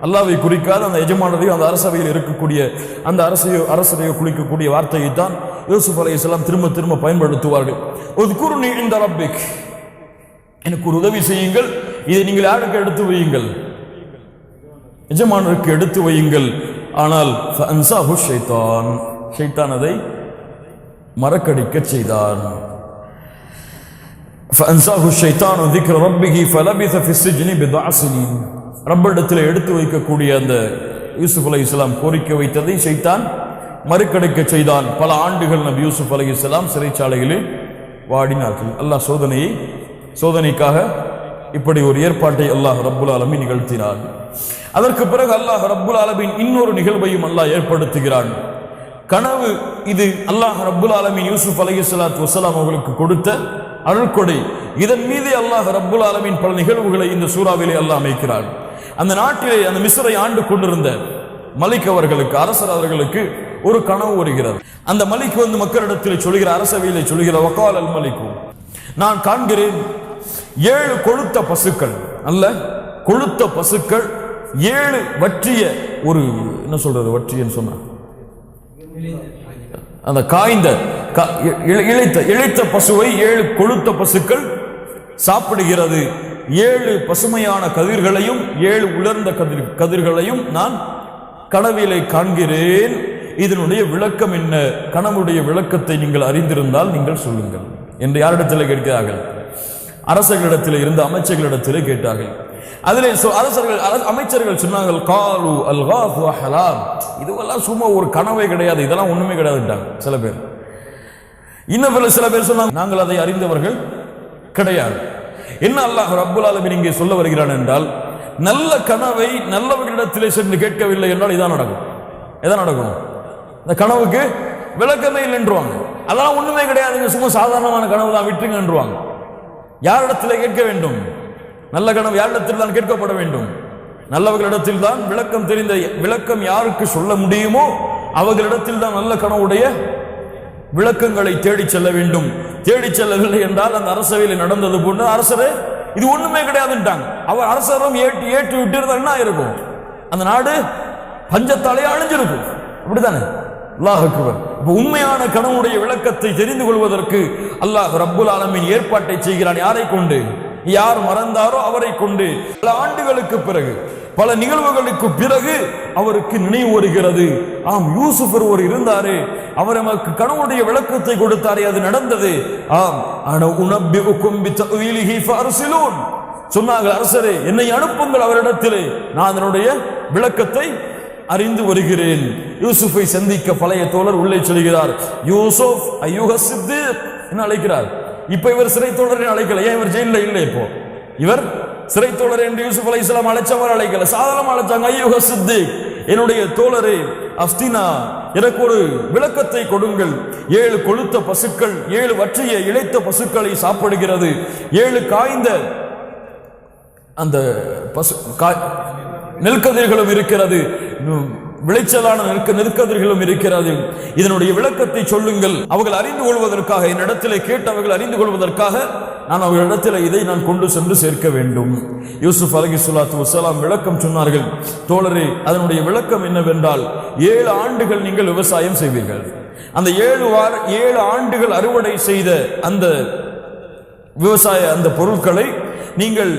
அல்லாஹ்வை குறிக்காத அந்த எஜமானரையும் அந்த அரசவையில் இருக்கக்கூடிய அந்த அரசரையோ குறிக்கக்கூடிய வார்த்தையை தான் யூசுப் அலைஹிஸ்ஸலாம் திரும்ப திரும்ப பயன்படுத்துவார்கள். உذ்குர்னி இன்த ரப்பிக், எனக்கு ஒரு உதவி செய்யுங்கள், இதை நீங்கள் யாருக்கு எடுத்து வையுங்கள்? எஜமானருக்கு எடுத்து வையுங்கள். ஆனால் ஃபஅன்ஸாஹு ஷைத்தான், ஷைத்தான் அதை மறக்கடிக்க செய்தான். ஃபஅன்ஸாஹு ஷைத்தானு ذிக்ர ரப்பிஹி ஃபலபிஸ ஃபி ஸிஜ்னி பித்அ ஸினீன். ரப்பிடத்தில் எடுத்து வைக்கக்கூடிய அந்த யூசுப் அலைஹிஸ்ஸலாம் கோரிக்கை வைத்ததை ஷைத்தான் மறுக்கடிக்க செய்தான். பல ஆண்டுகள் நபி யூசுப் அலைஹிஸ்ஸலாம் சிறைச்சாலையிலே வாடினார்கள். அல்லாஹ் சோதனைக்காக இப்படி ஒரு ஏற்பாட்டை அல்லாஹ் ரப்புல் ஆலமீன் நிகழ்த்தினார். அதற்கு பிறகு அல்லாஹ் ரப்புல் ஆலமீன் இன்னொரு நிகழ்வையும் அல்லாஹ் ஏற்படுத்துகிறான். கனவு இது அல்லாஹ் ரப்புல் ஆலமீன் யூசுப் அலைஹிஸ்ஸலாத்து வஸ்ஸலாம் அவர்களுக்கு கொடுத்த அருள்கொடை. இதன் மீது அல்லாஹ் ரப்புல் ஆலமீன் பல நிகழ்வுகளை இந்த சூறாவிலே அல்லாஹ் அமைக்கிறார். அந்த நாட்டிலே அந்த மிஸ்ரை ஆண்டு கொண்டிருந்த மலிக் அவர்களுக்கு, அரசர் அவர்களுக்கு ஒரு கனவு வருகிறது. அந்த மலிக் வந்து மக்களிடத்தில் சொல்கிற, அரசவையிலே சொல்கிற, வகால் அல் மலிக்கு, நான் காண்கிறேன் 7 கொழுத்த பசுக்கள், அல்ல கொழுத்த பசுக்கள், 7 வற்றிய, ஒரு என்ன சொல்றது வற்றியன்னு சொன்ன அந்த காய்ந்த இழைத்த பசுவை 7 கொழுத்த பசுக்கள் சாப்பிடுகிறது. 7 பசுமையான கதிர்களையும் 7 உலர்ந்த கதிர்களையும் நான் கனவிலே காண்கிறேன். இதனுடைய விளக்கம் என்ன? கனவுடைய விளக்கத்தை நீங்கள் அறிந்திருந்தால் நீங்கள் சொல்லுங்கள் என்று யாரிடத்தில் கேட்கிறார்கள்? அரசர்களிடத்தில் இருந்த அமைச்சர்களிடத்திலே கேட்டார்கள். அதிலே அமைச்சர்கள் சொன்னார்கள், காலு அல்காஃப் வ ஹலாம், இதுவெல்லாம் சும்மா ஒரு கனவே கிடையாது, இதெல்லாம் ஒண்ணுமே கிடையாதுட்டாங்க சில பேர். இன்னும் சில பேர் சொன்னாங்க, நாங்கள் அதை அறிந்தவர்கள் கிடையாது. என்ன அல்லாஹ் ரப்புல் ஆலமீன் இங்கே சொல்ல வருகிறான் என்றால், நல்ல கனவை நல்லவர்களிடத்திலே சென்று கேட்கவில்லை என்றால் இதான் நடக்கும். எதான் நடக்கும்? இந்த கனவுக்கு விளக்கமே இல்லைன்றுவாங்க. அதெல்லாம் ஒண்ணுமே கிடையாதுங்க, சும்மா சாதாரணமான கனவு தான், விட்டுருங்கன்றுவாங்க. யாரிடத்தில் கேட்க வேண்டும்? நல்ல கனவு யாரிடத்தில் தான் கேட்கப்பட வேண்டும்? நல்லவர்களிடத்தில் தான். விளக்கம் தெரிந்த, விளக்கம் யாருக்கு சொல்ல முடியுமோ அவர்களிடத்தில் தான் நல்ல கனவுடைய விளக்கங்களை தேடி செல்ல வேண்டும். தேடி செல்லவில்லை என்றால் அந்த அரசவையில் நடந்தது போன்று அரசரே இது ஒண்ணுமே கிடையாதுட்டாங்க. அவர் அரசரும் ஏற்று விட்டு என்ன இருக்கும்? அந்த நாடு பஞ்சத்தாலே அழிஞ்சிருக்கும். அப்படித்தானே? அல்லாஹ் அக்பர். உண்மையான கனவுடைய விளக்கத்தை தெரிந்து கொள்வதற்கு அல்லாஹ் ரப்புல் ஆலமீன் ஏற்பாட்டை செய்கிறான். யாரை கொண்டு? யார் மறந்தாரோ அவரை கொண்டு. பல ஆண்டுகளுக்கு பிறகு, பல நிகழ்வுகளுக்கு பிறகு அவருக்கு நினைவு வருகிறது, ஆம் யூசுப் ஒருவர் இருந்தாரே, அவர் நமக்கு கனவுடைய விளக்கத்தை கொடுத்தாரே, அது நடந்தது. ஆம், அன உனப்பிஉக்கும் பிதஅவீலிஹி ஃபஅர்சிலூன், சொன்னார்கள், அரசரே என்னை அனுப்புங்கள் அவரிடத்திலே, நான் அதனுடைய விளக்கத்தை அறிந்து வருகிறேன். யூசுஃபை சந்திக்க பழைய தோழர் உள்ளே சொல்கிறார், யூசுப் அய்யுஹ சித்தீக் என்ன அழைக்கிறார். இப்ப இவர் சிறை தோழரை அழைக்கல. ஏன்? இவர் ஜெயில இல்லை. இப்போ இவர் சிறை தோழர் என்று யூசுப் அலைஹிஸ்ஸலாம் அழைச்சவர் அழைக்கல, சாதாரண அழைச்சாங்க. அய்யுஹ சித்தீக், என்னுடைய தோழரே அஃப்தினா, எனக்கு ஒரு விளக்கத்தை கொடுங்கள். 7 கொழுத்த பசுக்கள் 7 வற்றிய இழைத்த பசுக்களை சாப்பிடுகிறது. 7 காய்ந்த அந்த நெற்கதிர்களும் இருக்கிறது, விளைச்சலான நெற்கதிர்களும் இருக்கிறது. இதனுடைய விளக்கத்தை சொல்லுங்கள். அவர்கள் அறிந்து கொள்வதற்காக, என்னிடத்திலே கேட்டு அவர்கள் அறிந்து கொள்வதற்காக நான் அவர்களிடத்தில் இதை நான் கொண்டு சென்று சேர்க்க வேண்டும். யூசுப் அலைஹிஸ்ஸலாத்து வஸ்ஸலாம் விளக்கம் சொன்னார்கள். தோழரே, அதனுடைய விளக்கம் என்னவென்றால், 7 ஆண்டுகள் நீங்கள் விவசாயம் செய்வீர்கள். அந்த 7 ஆண்டுகள் அறுவடை செய்த அந்த விவசாய அந்த பொருட்களை நீங்கள்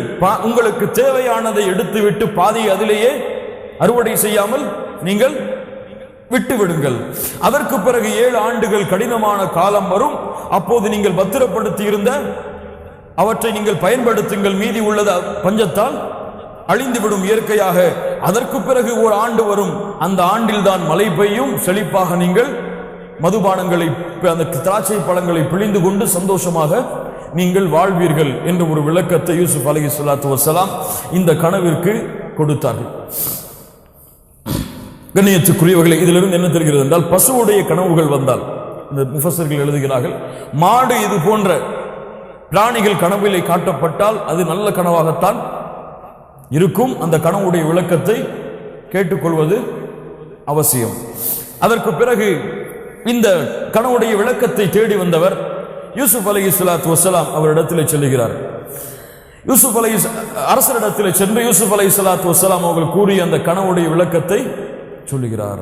உங்களுக்கு தேவையானதை எடுத்துவிட்டு பாதி அதிலேயே அறுவடை செய்யாமல் நீங்கள் விட்டு விடுங்கள். அதற்கு பிறகு 7 ஆண்டுகள் கடினமான காலம் வரும். அப்போது நீங்கள் பத்திரப்படுத்தி இருந்த அவற்றை நீங்கள் பயன்படுத்துங்கள். மீதி உள்ளத பஞ்சத்தால் அழிந்துவிடும் இயற்கையாக. அதற்கு பிறகு ஒரு ஆண்டு வரும். அந்த ஆண்டில் தான் மழை பெய்யும். செழிப்பாக நீங்கள் மதுபானங்களை, அந்த திராட்சை பழங்களை பிழிந்து கொண்டு சந்தோஷமாக நீங்கள் வாழ்வீர்கள் என்ற ஒரு விளக்கத்தை யூசுப் அலைஹிஸ்ஸலாத்து வஸ்ஸலாம் இந்த கனவிற்கு கொடுத்தார்கள். கண்ணியத்துக்குரியவர்களே, இதிலிருந்து என்ன தெரிகிறது என்றால், பசுவுடைய கனவுகள் வந்தால், இந்த முஃபஸ்ஸர்கள் எழுதுகிறார்கள், மாடு இது போன்ற பிராணிகள் கனவிலே காட்டப்பட்டால் அது நல்ல கனவாகத்தான் இருக்கும். அந்த கனவுடைய விளக்கத்தை கேட்டுக்கொள்வது அவசியம். அதற்கு பிறகு இந்த கனவுடைய விளக்கத்தை தேடி வந்தவர் யூசுப் அலைஹிஸ்ஸலாத்து வஸ்ஸலாம் அவரிடத்தில் செல்லுகிறார். யூசுப் அரசரிடத்தில் சென்று யூசுப் அலைஹிஸ்ஸலாத்து வஸ்ஸலாம் அவர்கள் கூறிய அந்த கனவுடைய விளக்கத்தை சொல்லுகிறார்.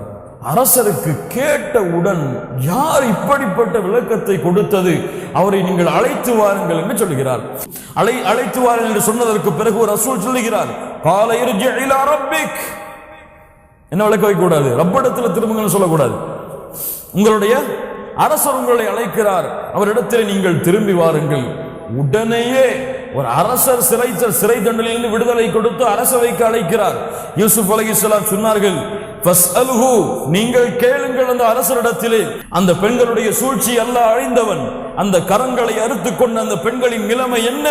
அரசருக்கு கேட்டவுடன், யார் இப்படிப்பட்ட விளக்கத்தை கொடுத்தது, அவரை நீங்கள் அழைத்து வாருங்கள் என்று சொல்லுகிறார். அழைத்து வாருங்கள் என்று சொன்னதற்கு பிறகு ஒரு ரசூல் சொல்லுகிறார், கால இர்ஜி இலா ரப்பிக், என்ன விளக்க வைக்க கூடாது, ரப்பிடத்தில் திரும்புங்கன்னு சொல்லக்கூடாது. உங்களுடைய அரசர் உங்களை அழைக்கிறார், அவரிடத்தில் நீங்கள் திரும்பி வாருங்கள். உடனேயே ஒரு அரசர் சிறை தண்டனையிலிருந்து விடுதலை கொடுத்து அரசவைக்கு அழைக்கிறார். யூசுப் அலைஹிஸ்ஸலாம் சொன்னார்கள், ஃபஸ்அல்ஹு, நீங்கள் கேளுங்கள் அந்த அரசரிடத்திலே. அந்த பெண்களுடைய சூழ்ச்சி அல்லாஹ் அழிந்தவன். அந்த கரங்களை அறுத்து கொண்ட அந்த பெண்களின் நிலைமை என்ன,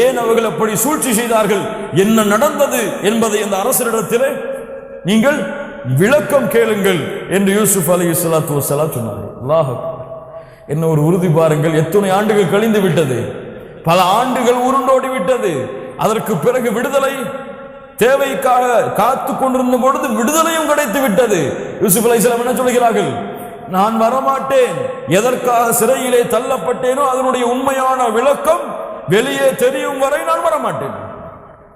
ஏன் அவர்கள் அப்படி சூழ்ச்சி செய்தார்கள், என்ன நடந்தது என்பதை அந்த அரசரிடத்திலே நீங்கள் விளக்கம் கேளுங்கள் என்று யூசுப் அலைஹிஸ்ஸலாத்து வஸ்ஸலாம் சொன்னார்கள். அல்லாஹ், என்ன ஒரு உறுதி பாருங்கள். எத்தனை ஆண்டுகள் கழிந்து விட்டது, பல ஆண்டுகள் உருண்டோடி விட்டது. அதற்கு பிறகு விடுதலை தேவைக்காக காத்து கொண்டிருந்த பொழுது விடுதலையும் கிடைத்து விட்டது. யூசுப் அலைஹிஸ்ஸலாம் என்ன சொல்கிறார்கள்? நான் வரமாட்டேன், எதற்காக சிறையிலே தள்ளப்பட்டேனோ அதனுடைய உண்மையான விளக்கம் வெளியே தெரியும் வரை நான் வரமாட்டேன்.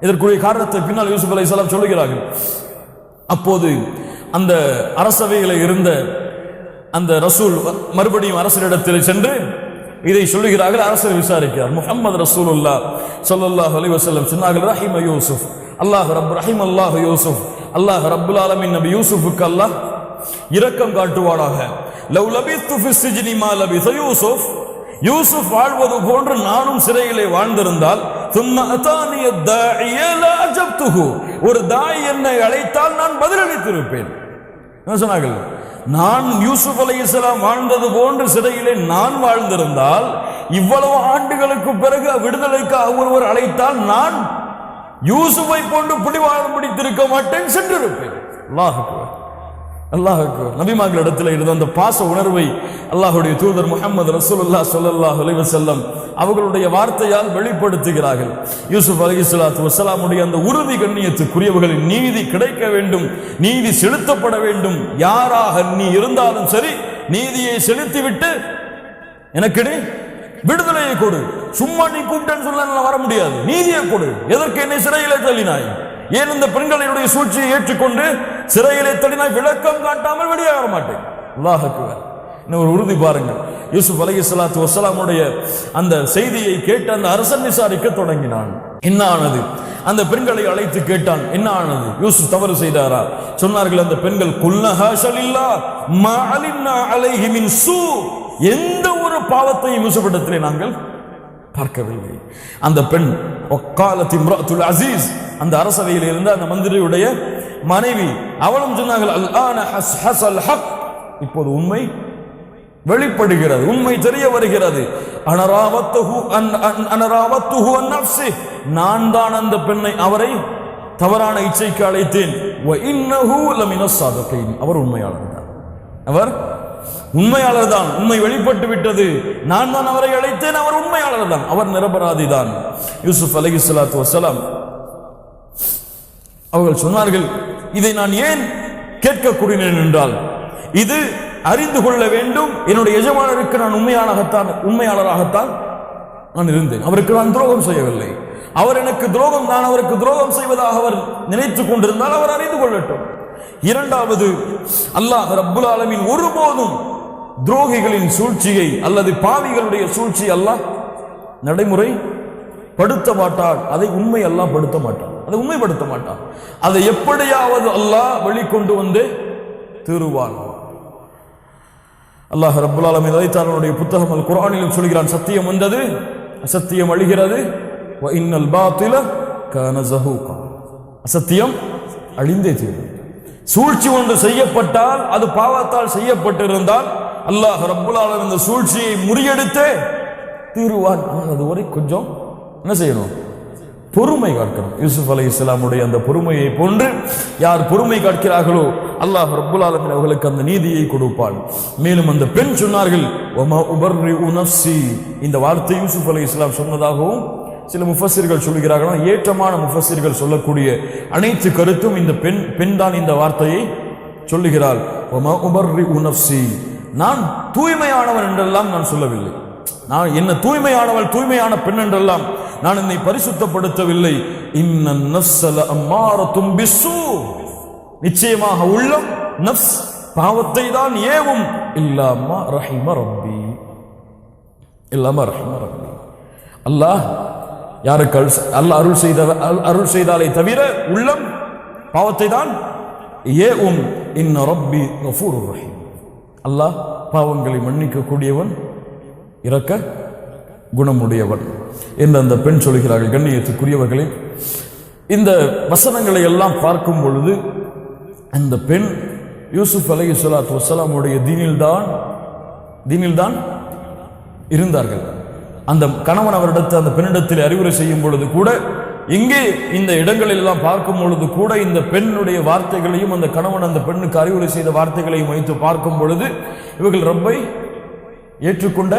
இதற்குரிய காரணத்தை பின்னால் யூசுப் அலைஹிஸ்ஸலாம் சொல்லுகிறார்கள். அப்போது அந்த அரசவையில் இருந்த அந்த ரசூல் மறுபடியும் அரசரிடத்தில் சென்று இதை சொல்லுகிறார்கள். அரசர் விசாரிக்கிறார். முஹம்மது ரசூலுல்லாஹ் ஸல்லல்லாஹு அலைஹி வஸல்லம் சொன்னார்கள், ரஹிம யூசுப், அல்லாஹ் யூசுப், அல்லாஹ் ரப்புல் ஆலமீன் நபி யூசுஃபுக்கு அல்லாஹ் இரக்கம் காட்டுவானாக. லவ் லபித்து ஃபி ஸிஜ்னி மா லபிஸ யூசுப், யூசுப் வாழ்வது போன்று நானும் சிறையிலே வாழ்ந்திருந்தால், ثم اتاني الداعي لا اجبته, ஒரு தாய் என்னை அழைத்தால் நான் பதிலளித்திருப்பேன். என்ன சொன்னார்கள்? நான் யூசுப் அலைஹிஸ்ஸலாம் வாழ்ந்தது போன்று சிறையிலே நான் வாழ்ந்திருந்தால், இவ்வளவு ஆண்டுகளுக்கு பிறகு விடுதலைக்காக ஒருவர் அழைத்தால் நான் யூசுஃபை போன்று பிடிவாதம் பிடித்திருக்க மாட்டேன், சென்றிருப்பேன். அல்லாஹ் அக்பர், அல்லாஹ் அக்பர். நபிமார்களிடத்தில் இருந்த அந்த பாச உணர்வை அல்லாஹ்வுடைய தூதர் முஹம்மது ரசூலுல்லாஹ் ஸல்லல்லாஹு அலைஹி வஸல்லம் அவர்களுடைய வார்த்தையால் வெளிப்படுத்துகிறார்கள். யூசுப் அலைஹிஸ்ஸலாத்து வஸலாமுடைய அந்த உறுதி கண்ணியத்துக்குரியவர்களின் நீதி கிடைக்க வேண்டும், நீதி செலுத்தப்பட வேண்டும். யாராக நீ இருந்தாலும் சரி, நீதியை செலுத்திவிட்டு எனக்கு விடுதலையை கொடு. சும்மா நீ கூப்பிட்டேன்னு சொல்ல வர முடியாது, நீதியை கொடு. எதற்கு என்னை சிறையிலே தள்ளினாய்? ஏன் இந்த பெண்களினுடைய சூழ்ச்சியை ஏற்றுக்கொண்டு சிறையிலே தள்ளினாய்? விளக்கம் காட்டாமல் வெளியே வர மாட்டேன். அல்லாஹ் அக்பர். இன்னும் ஒரு உறுதி பாருங்கள். யூசுப் அலைஹிஸ்ஸலாத்து வஸலாமுடைய அந்த செய்தியை கேட்டு அந்த அரசன் விசாரிக்க தொடங்கினான். என்ன ஆனது? அந்த பெண்களை அழைத்து கேட்டான், என்ன ஆனது? யூசுப் தவறு செய்தாரா? சொன்னார்கள் அந்த பெண்கள், குல்னா ஹாஷலில்லாஹ் மா அலிம்னா அலைஹி மின் சூ, எந்த ஒரு பாவத்தையும் யூசுஃபிடத்திலே நாங்கள் பார்க்கவில்லை. அந்த பெண் வக்காலத் இம்ராத்துல் அசீஸ், அந்த அரசவையில் இருந்த அந்த மந்திரியுடைய மனைவி, அவளும் சொன்னார்கள், அல்ஆன ஹஸ்ஹஸல் ஹக், இப்போது உண்மை வெளிப்படுகிறது, உண்மை தெரிய வருகிறது. அனராவத்துஹு அன் நஃப்ஸி, நான் தான் அந்த பெண்ணை, அவரை தவறான இச்சைக்கு அழைத்தேன். வ இன்னஹு லமினஸ் ஸாதிகீன், அவர் உண்மையாளர் தான், அவர் உண்மையாளர் தான். உண்மை வெளிப்பட்டு விட்டது, நான் தான் அவரை அழைத்தேன், அவர் உண்மையாளர் தான், அவர் நிரபராதி தான். யூசுப் அலைஹிஸ்ஸலாத்து வஸலாம் அவர்கள் சொன்னார்கள், இதை நான் ஏன் கேட்க கூறினேன் என்றால், இது அறிந்து கொள்ள வேண்டும், என்னுடைய எஜமானருக்கு நான் உண்மையாளராகத்தான் நான் இருந்தேன், அவருக்கு நான் துரோகம் செய்யவில்லை. அவர் எனக்கு துரோகம், நான் அவருக்கு துரோகம் செய்வதாக அவர் நினைத்துக் கொண்டிருந்தால் அவர் அறிந்து கொள்ளட்டும். இரண்டாவது, அல்லாஹ் ரப்புல் ஆலமீன் ஒருபோதும் துரோகிகளின் சூழ்ச்சியை அல்லது பாவிகளுடைய சூழ்ச்சி அல்லாஹ் நடைமுறை படுத்த மாட்டான். அதை உண்மை அல்லாஹ் படுத்த மாட்டான், அதை உண்மைப்படுத்த மாட்டான். அதை எப்படியாவது அல்லாஹ் வெளிக்கொண்டு வந்து தீருவான். அல்லாஹ் ரப்புல் ஆலமீன் அதைத்தானுடைய புத்தகம் அல் குர்ஆனிலும் சொல்கிறான், சத்தியம் வந்தது, அசத்தியம் அழிகிறது. வ இன்னல் பாத்தில கான ஸஹூகா, அசத்தியம் அழிந்தே தீரும். சூழ்ச்சி ஒன்று செய்யப்பட்டால், அது பாவத்தால் செய்யப்பட்டிருந்தால், அல்லாஹ் ரப்புல் ஆலமீன் இந்த சூழ்ச்சியை முறியடித்தே தீருவான். ஆனால் அதுவரை கொஞ்சம் என்ன செய்யணும்? பொறுமை காக்கணும். யூசுப் அலைஹிஸ்ஸலாமுடைய அந்த பொறுமையை போன்று யார் பொறுமை காக்கிறார்களோ அல்லாஹ் ரப்புல் ஆலமீன் அவர்களுக்கு அந்த நீதியை கொடுப்பான். மேலும் அந்த பெண் சொன்னார்கள், வமா உபர்ரிஉ நஃப்ஸி, இந்த வார்த்தை யூசுப் அலைஹிஸ்ஸலாம் சொன்னதாகவும் சில முஃபஸ்ஸிர்கள் சொல்கிறார்கள். ஏற்றமான முஃபஸ்ஸிர்கள் சொல்லக்கூடிய அனைத்து கருத்தும் இந்த பெண் தான் இந்த வார்த்தையை சொல்லுகிறாள். வமா உபர்ரிஉ நஃப்ஸி, நான் தூய்மையானவன் என்றெல்லாம் நான் சொல்லவில்லை, நான் என்ன தூய்மையானவள், தூய்மையான பெண் என்றெல்லாம் நான் என்னை பரிசுத்தப்படுத்தவில்லை. இன்னன் நஃப்ஸல அம்மாரத்தும் பிஸ்ஸூ, நிச்சயமாக உள்ளம் நஃப்ஸ் பாவத்தை தான் ஏவும். இல்லாமா ரஹிம ரப்பி, இல்லாமா ரஹிம ரப்பி, அல்லாஹ் யாருக்கு அல்லாஹ் அருள் செய்தாலே தவிர உள்ளம் பாவத்தை தான் ஏவும். இன்ன ரப்பி கஃபூருர் ரஹீம், அல்லாஹ் பாவங்களை மன்னிக்க கூடியவன், இரக்க குணமுடையவன் என்று அந்த பெண் சொல்கிறார்கள். கண்ணியத்துக்குரியவர்களே, இந்த வசனங்களை எல்லாம் பார்க்கும் பொழுது அந்த பெண் யூசுப் அலைஹிஸ்ஸலாத்து வஸலாமுடைய தீனில்தான் இருந்தார்கள். அந்த கணவன் அவரிடத்தில் அந்த பெண்ணிடத்தில் அறிவுரை செய்யும் பொழுது கூட, இங்கே இந்த இடங்களில் எல்லாம் பார்க்கும் பொழுது கூட, இந்த பெண்ணுடைய வார்த்தைகளையும் அந்த கணவன் அந்த பெண்ணுக்கு அறிவுரை செய்த வார்த்தைகளையும் வைத்து பார்க்கும் பொழுது, இவர்கள் ரப்பை ஏற்றுக்கொண்ட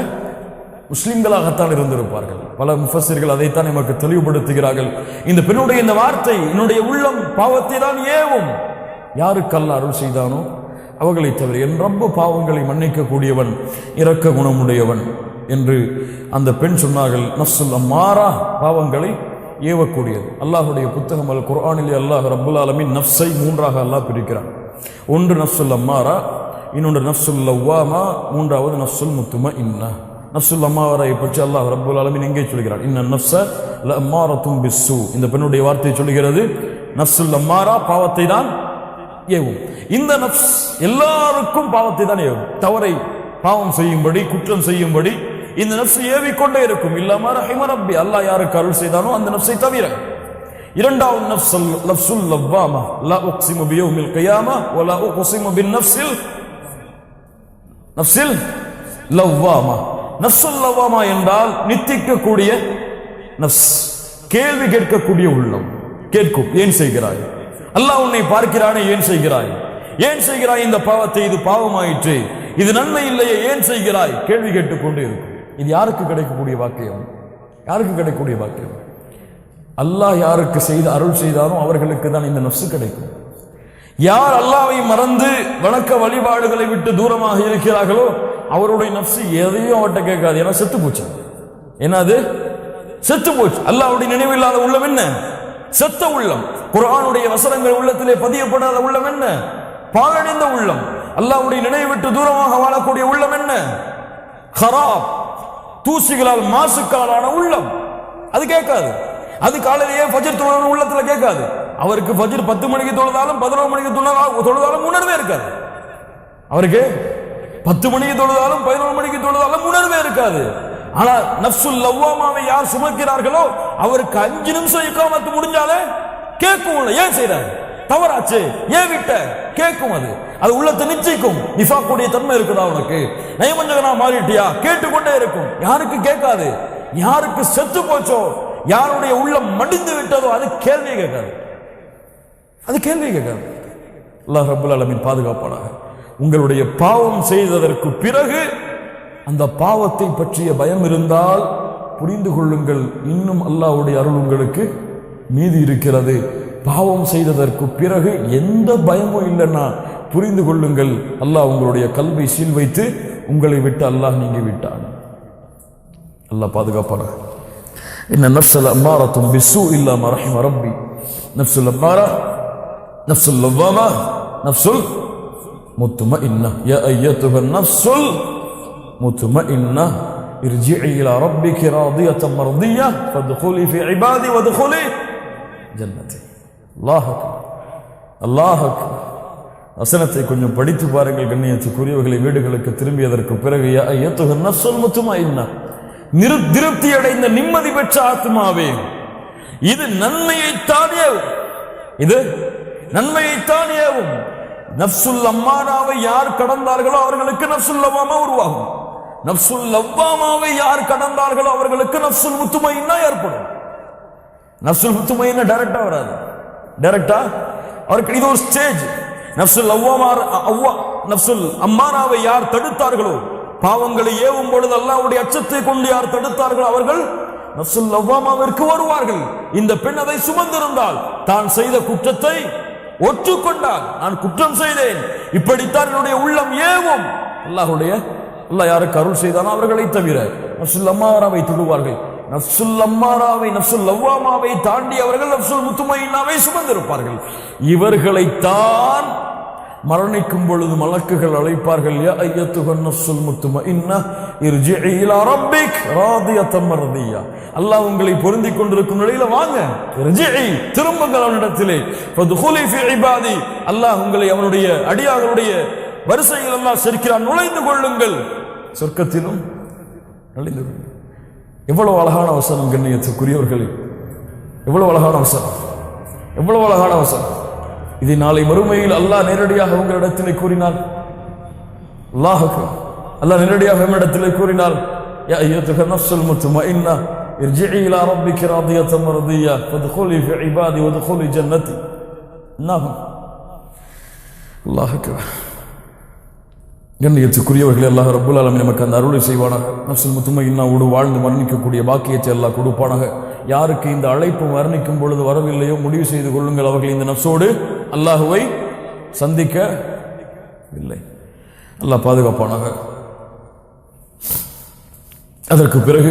முஸ்லிம்களாகத்தான் இருந்திருப்பார்கள். பல முஃபஸ்ஸிர்கள் அதைத்தான் நமக்கு தெளிவுபடுத்துகிறார்கள். இந்த பெண்ணுடைய இந்த வார்த்தை, என்னுடைய உள்ளம் பாவத்தை தான் ஏவும். யாருக்கு அல்லாஹ் அருள் செய்தானோ அவர்களை தவிர என் ரப்பு பாவங்களை மன்னிக்க கூடியவன், இரக்க குணமுடையவன் என்று அந்த பெண் சொன்னார்கள். நஃப்சுல் அம்மாரா, பாவங்களை ஏவக்கூடியது. அல்லாஹுடைய புத்தகம் அல் குர்ஆனிலே அல்லாஹ் ரப்புல் ஆலமீன் நஃப்ஸை மூன்றாக அல்லாஹ் பிரிக்கிறான். ஒன்று நஃப்சுல் அம்மாரா, இன்னொன்று நஃப்சுல் லவ்வாமா, மூன்றாவது நஃப்சுல் முத்மஇன்னா. நஃப்சுல் அம்மாரை பற்றி அல்லாஹ் ரப்புல் ஆலமீன் எங்கே சொல்கிறார்? இன்ன நஃப்ஸ லஅம்மாரத்தும் பிஸ்ஸூ. இந்த பெண்ணுடைய வார்த்தை சொல்கிறது நஃப்சுல் அம்மாரா பாவத்தை தான் ஏவும். இந்த நஃப்ஸ் எல்லாருக்கும் பாவத்தை தான் ஏவும். தவறை பாவம் செய்யும்படி, குற்றம் செய்யும்படி இந்த நஃப்ஸ் ஏவிக்கொண்டே இருக்கும். இல்லாம ரஹிம ரப்பி, அல்லாஹ் யாருக்கு அருள் செய்தானோ அந்த நஃப்ஸை தவிர. இரண்டாவது நஃப்சுல் லவ்வாமா, லா உக்ஸிமு பியௌமில் கியாமா வ லா உக்ஸிமு பின் நஃப்ஸில் லவ்வாமா. நஃப்சுல் லவ்வாமா என்றால் நித்திக்கக்கூடிய நஃப்ஸ், கேள்வி கேட்கக்கூடிய உள்ளம். கேட்கும், ஏன் செய்கிறாய்? அல்லாஹ் உன்னை பார்க்கிறானே, ஏன் செய்கிறாய்? ஏன் செய்கிறாய் இந்த பாவத்தை? இது பாவமாயிற்று, இது நன்மை இல்லையே, ஏன் செய்கிறாய்? கேள்வி கேட்டுக்கொண்டே இருக்கும். இது யாருக்கு கிடைக்கக்கூடிய வாக்கியம்? யாருக்கு கிடைக்கக்கூடிய வாக்கியம்? அல்லாஹ் யாருக்கு செய்து அருள் செய்தானோ அவர்களுக்கு தான் இந்த நஃப்ஸ் கிடைக்கும். யார் அல்லாஹ்வை மறந்து வணக்க வழிபாடுகளை விட்டு தூரமாக இருக்கிறார்களோ அவருடைய நஃப்ஸ் எதையும் அவர்கிட்ட கேட்காது. ஏன்னா செத்து போச்சு. என்னது? செத்து போச்சு. அல்லாஹ்வுடைய நினைவில்லாத உள்ளம் என்ன? செத்த உள்ளம். குர்ஆனுடைய வசனங்கள் உள்ளத்திலே பதியப்படாத உள்ளம் என்ன? பாழடைந்த உள்ளம். அல்லாஹ்வுடைய நினைவை விட்டு தூரமாக வாழக்கூடிய உள்ளம் என்ன? ஹராப், தூசிகளால் மாசுக்காலான உள்ளம். அது கேட்காது. அது காலையிலேயே ஃபஜ்ர் தொழுகிற உள்ளத்துல கேட்காது. அவருக்கு ஃபஜ்ர் 10 மணிக்கு தொழுதாலும் 11 மணிக்கு தொழுதாலும் உணர்வே இருக்காது. அவருக்கு 10 மணிக்கு தொழுதாலும் 11 மணிக்கு தொழுதாலும் உணர்வே இருக்காது. ஆனா நஃப்சுல் லவ்வாமாவை யார் சுமக்கிறார்களோ அவருக்கு 5 நிமிஷம் இக்காமத்து முடிஞ்சாலே கேட்கும். ஏன் செய்றாரு? தவறாச்சு, ஏன் விட்ட? கேட்கும். அது உள்ளத்தை நிச்சயிக்கும். நிஃபாக்குடைய தன்மை இருக்குதா உனக்கு? நயவஞ்சகனா மாறிட்டியா? கேட்டுக்கொண்டே இருக்கும். யாருக்கு கேட்காது? யாருக்கு செத்து போச்சோ, யாருடைய உள்ளம் மடிந்து விட்டதோ அது கேள்வி கேட்காது. அது கேள்வி கேட்காது. அல்லாஹ் ரப்புல் ஆலமீன் பாதுகாப்பானாக. உங்களுடைய பாவம் செய்ததற்கு பிறகு அந்த பாவத்தை பற்றிய பயம் இருந்தால் புரிந்து கொள்ளுங்கள், இன்னும் அல்லாஹ்வுடைய அருள் உங்களுக்கு மீதி இருக்கிறது. பாவம் செய்ததற்கு பிறகு எந்த பயமும் இல்லைன்னா புரிந்து கொள்ளுங்கள், அல்லாஹ் உங்களுடைய கல்வை சீல் வைத்து உங்களை விட்டு அல்லாஹ் நீங்கி விட்டான். அல்லாஹ் பாதுகாப்பானாக. இன்ன நஃப்ஸல் அம்மாரத்தும் பிஸ்ஸூ இல்லா மா ரஹிம ரப்பி. நஃப்ஸுல் அம்மாரா, நஃப்ஸுல் லவ்வாமா, நஃப்ஸுல் முத்மஇன்னா. யா அய்யத்துஹன் நஃப்ஸுல் முத்மஇன்னா இர்ஜிஇ இலா ரப்பிகி ராதியத்தன் மர்திய்யா ஃபத்குலி ஃபீ இபாதி வத்குலி ஜன்னதி. அல்லாஹ் அக்பர், அல்லாஹ் அக்பர். வசனத்தை கொஞ்சம் படித்து பாருங்கள் கண்ணியத்துக்குரியவர்களை. வீடுகளுக்கு திரும்பியதற்கு பிறகு யா அய்யத்துஹன் நஃப்ஸுல் முத்மஇன்னா, திருப்தி அடைந்த நிம்மதி பெற்ற ஆத்மாவே, இது நன்மையைத்தான் ஏவும். இது நன்மையைத்தான் ஏவும். நஃப்சுல் அம்மாராவை யார் கடந்தார்களோ அவர்களுக்கு நஃப்சுல் லவ்வாமா உருவாகும். நஃப்சுல் லவ்வாமாவை யார் கடந்தார்களோ அவர்களுக்கு நஃப்சுல் முத்மஇன்னா ஏற்படும். நஃப்சுல் முத்மஇன்னா டைரக்டா வராது. டைரக்டா அவருக்கு இது ஒரு ஸ்டேஜ். நஃப்சுல் லவ்வாமா, நஃப்சுல் அம்மாராவை யார் தடுத்தார்களோ, பாவங்களை ஏவும் பொழுது அல்லாஹ்வுடைய அச்சத்தை கொண்டு யார் தடுத்தார்களோ அவர்கள் நஃப்சுல் லவ்வாமாவிற்கு வருவார்கள். இந்த பெண் அதை சுமந்திருந்தால், தான் செய்த குற்றத்தை ஒற்றுக்கொண்டால், நான் குற்றம் செய்தேன், இப்படித்தான் என்னுடைய உள்ளம் ஏவும். அல்லாஹ் யாருக்கு அருள் செய்தானோ அவர்களை தவிர நஃப்சுல் அம்மாராவை தொடுவார்கள். நஃப்சுல் அம்மாராவை, நஃப்சுல் லவ்வாமாவை தாண்டி அவர்கள் நஃப்சுல் முத்மஇன்னாவை சுமந்திருப்பார்கள். இவர்களைத்தான் மரணிக்கும் பொழுது மலக்குகள் அழைப்பார்கள், யா அய்யத்துஹன் நஃப்ஸுல் முத்மஇன்னா இர்ஜிஇ இலா ரப்பிக் ராதியத்தன் மர்திய்யா. அல்லாஹ் உங்களை பொருந்திக் கொண்டிருக்கும் நிலையில வாங்க, இர்ஜிஇ, திரும்புங்கள் அவனிடத்திலே, ஃபத்குலி ஃபீ இபாதி, அல்லாஹ் உங்களை அவனுடைய அடியார்களுடைய வரிசையில் அல்லாஹ் சேர்க்கிறான், நுழைந்து கொள்ளுங்கள், சொர்க்கத்திலும் நுழைந்து கொள்ளுங்கள். எவ்வளவு அழகான வசனம் கண்ணியத்துக்குரியவர்களே, எவ்வளவு அழகான வசனம், எவ்வளவு அழகான வசனம். இதை நாளை மறுமையில் அல்லாஹ் நேரடியாக உங்களிடத்திலே கூறினார். அல்லாஹ் நேரடியாக உங்களிடத்திலே கூறினார், யா அய்யத்துஹன் நஃப்ஸுல் முத்மஇன்னா இர்ஜிஇ இலா ரப்பிகி ராதியத்தன் மர்திய்யா ஃபத்குலி ஃபீ இபாதி வத்குலி ஜன்னதி. அல்லாஹ் அக்பர். கண்ணியத்துக்குரியவர்களே, அல்லாஹ் ரப்புல் ஆலமீன் நமக்கு அந்த அருளை செய்வானாக. நஃப்ஸுல் முத்மஇன்னாவோடு வாழ்ந்து மரணிக்கக்கூடிய பாக்கியத்தை அல்லாஹ் கொடுப்பானாக. யாருக்கு இந்த அழைப்பு மரணிக்கும் பொழுது வரவில்லையோ முடிவு செய்து கொள்ளுங்கள், அவர்கள் இந்த நஃப்ஸோடு அல்லாஹுவை சந்திக்கவில்லை. அல்லாஹ் பாதுகாப்பானாக. அதற்கு பிறகு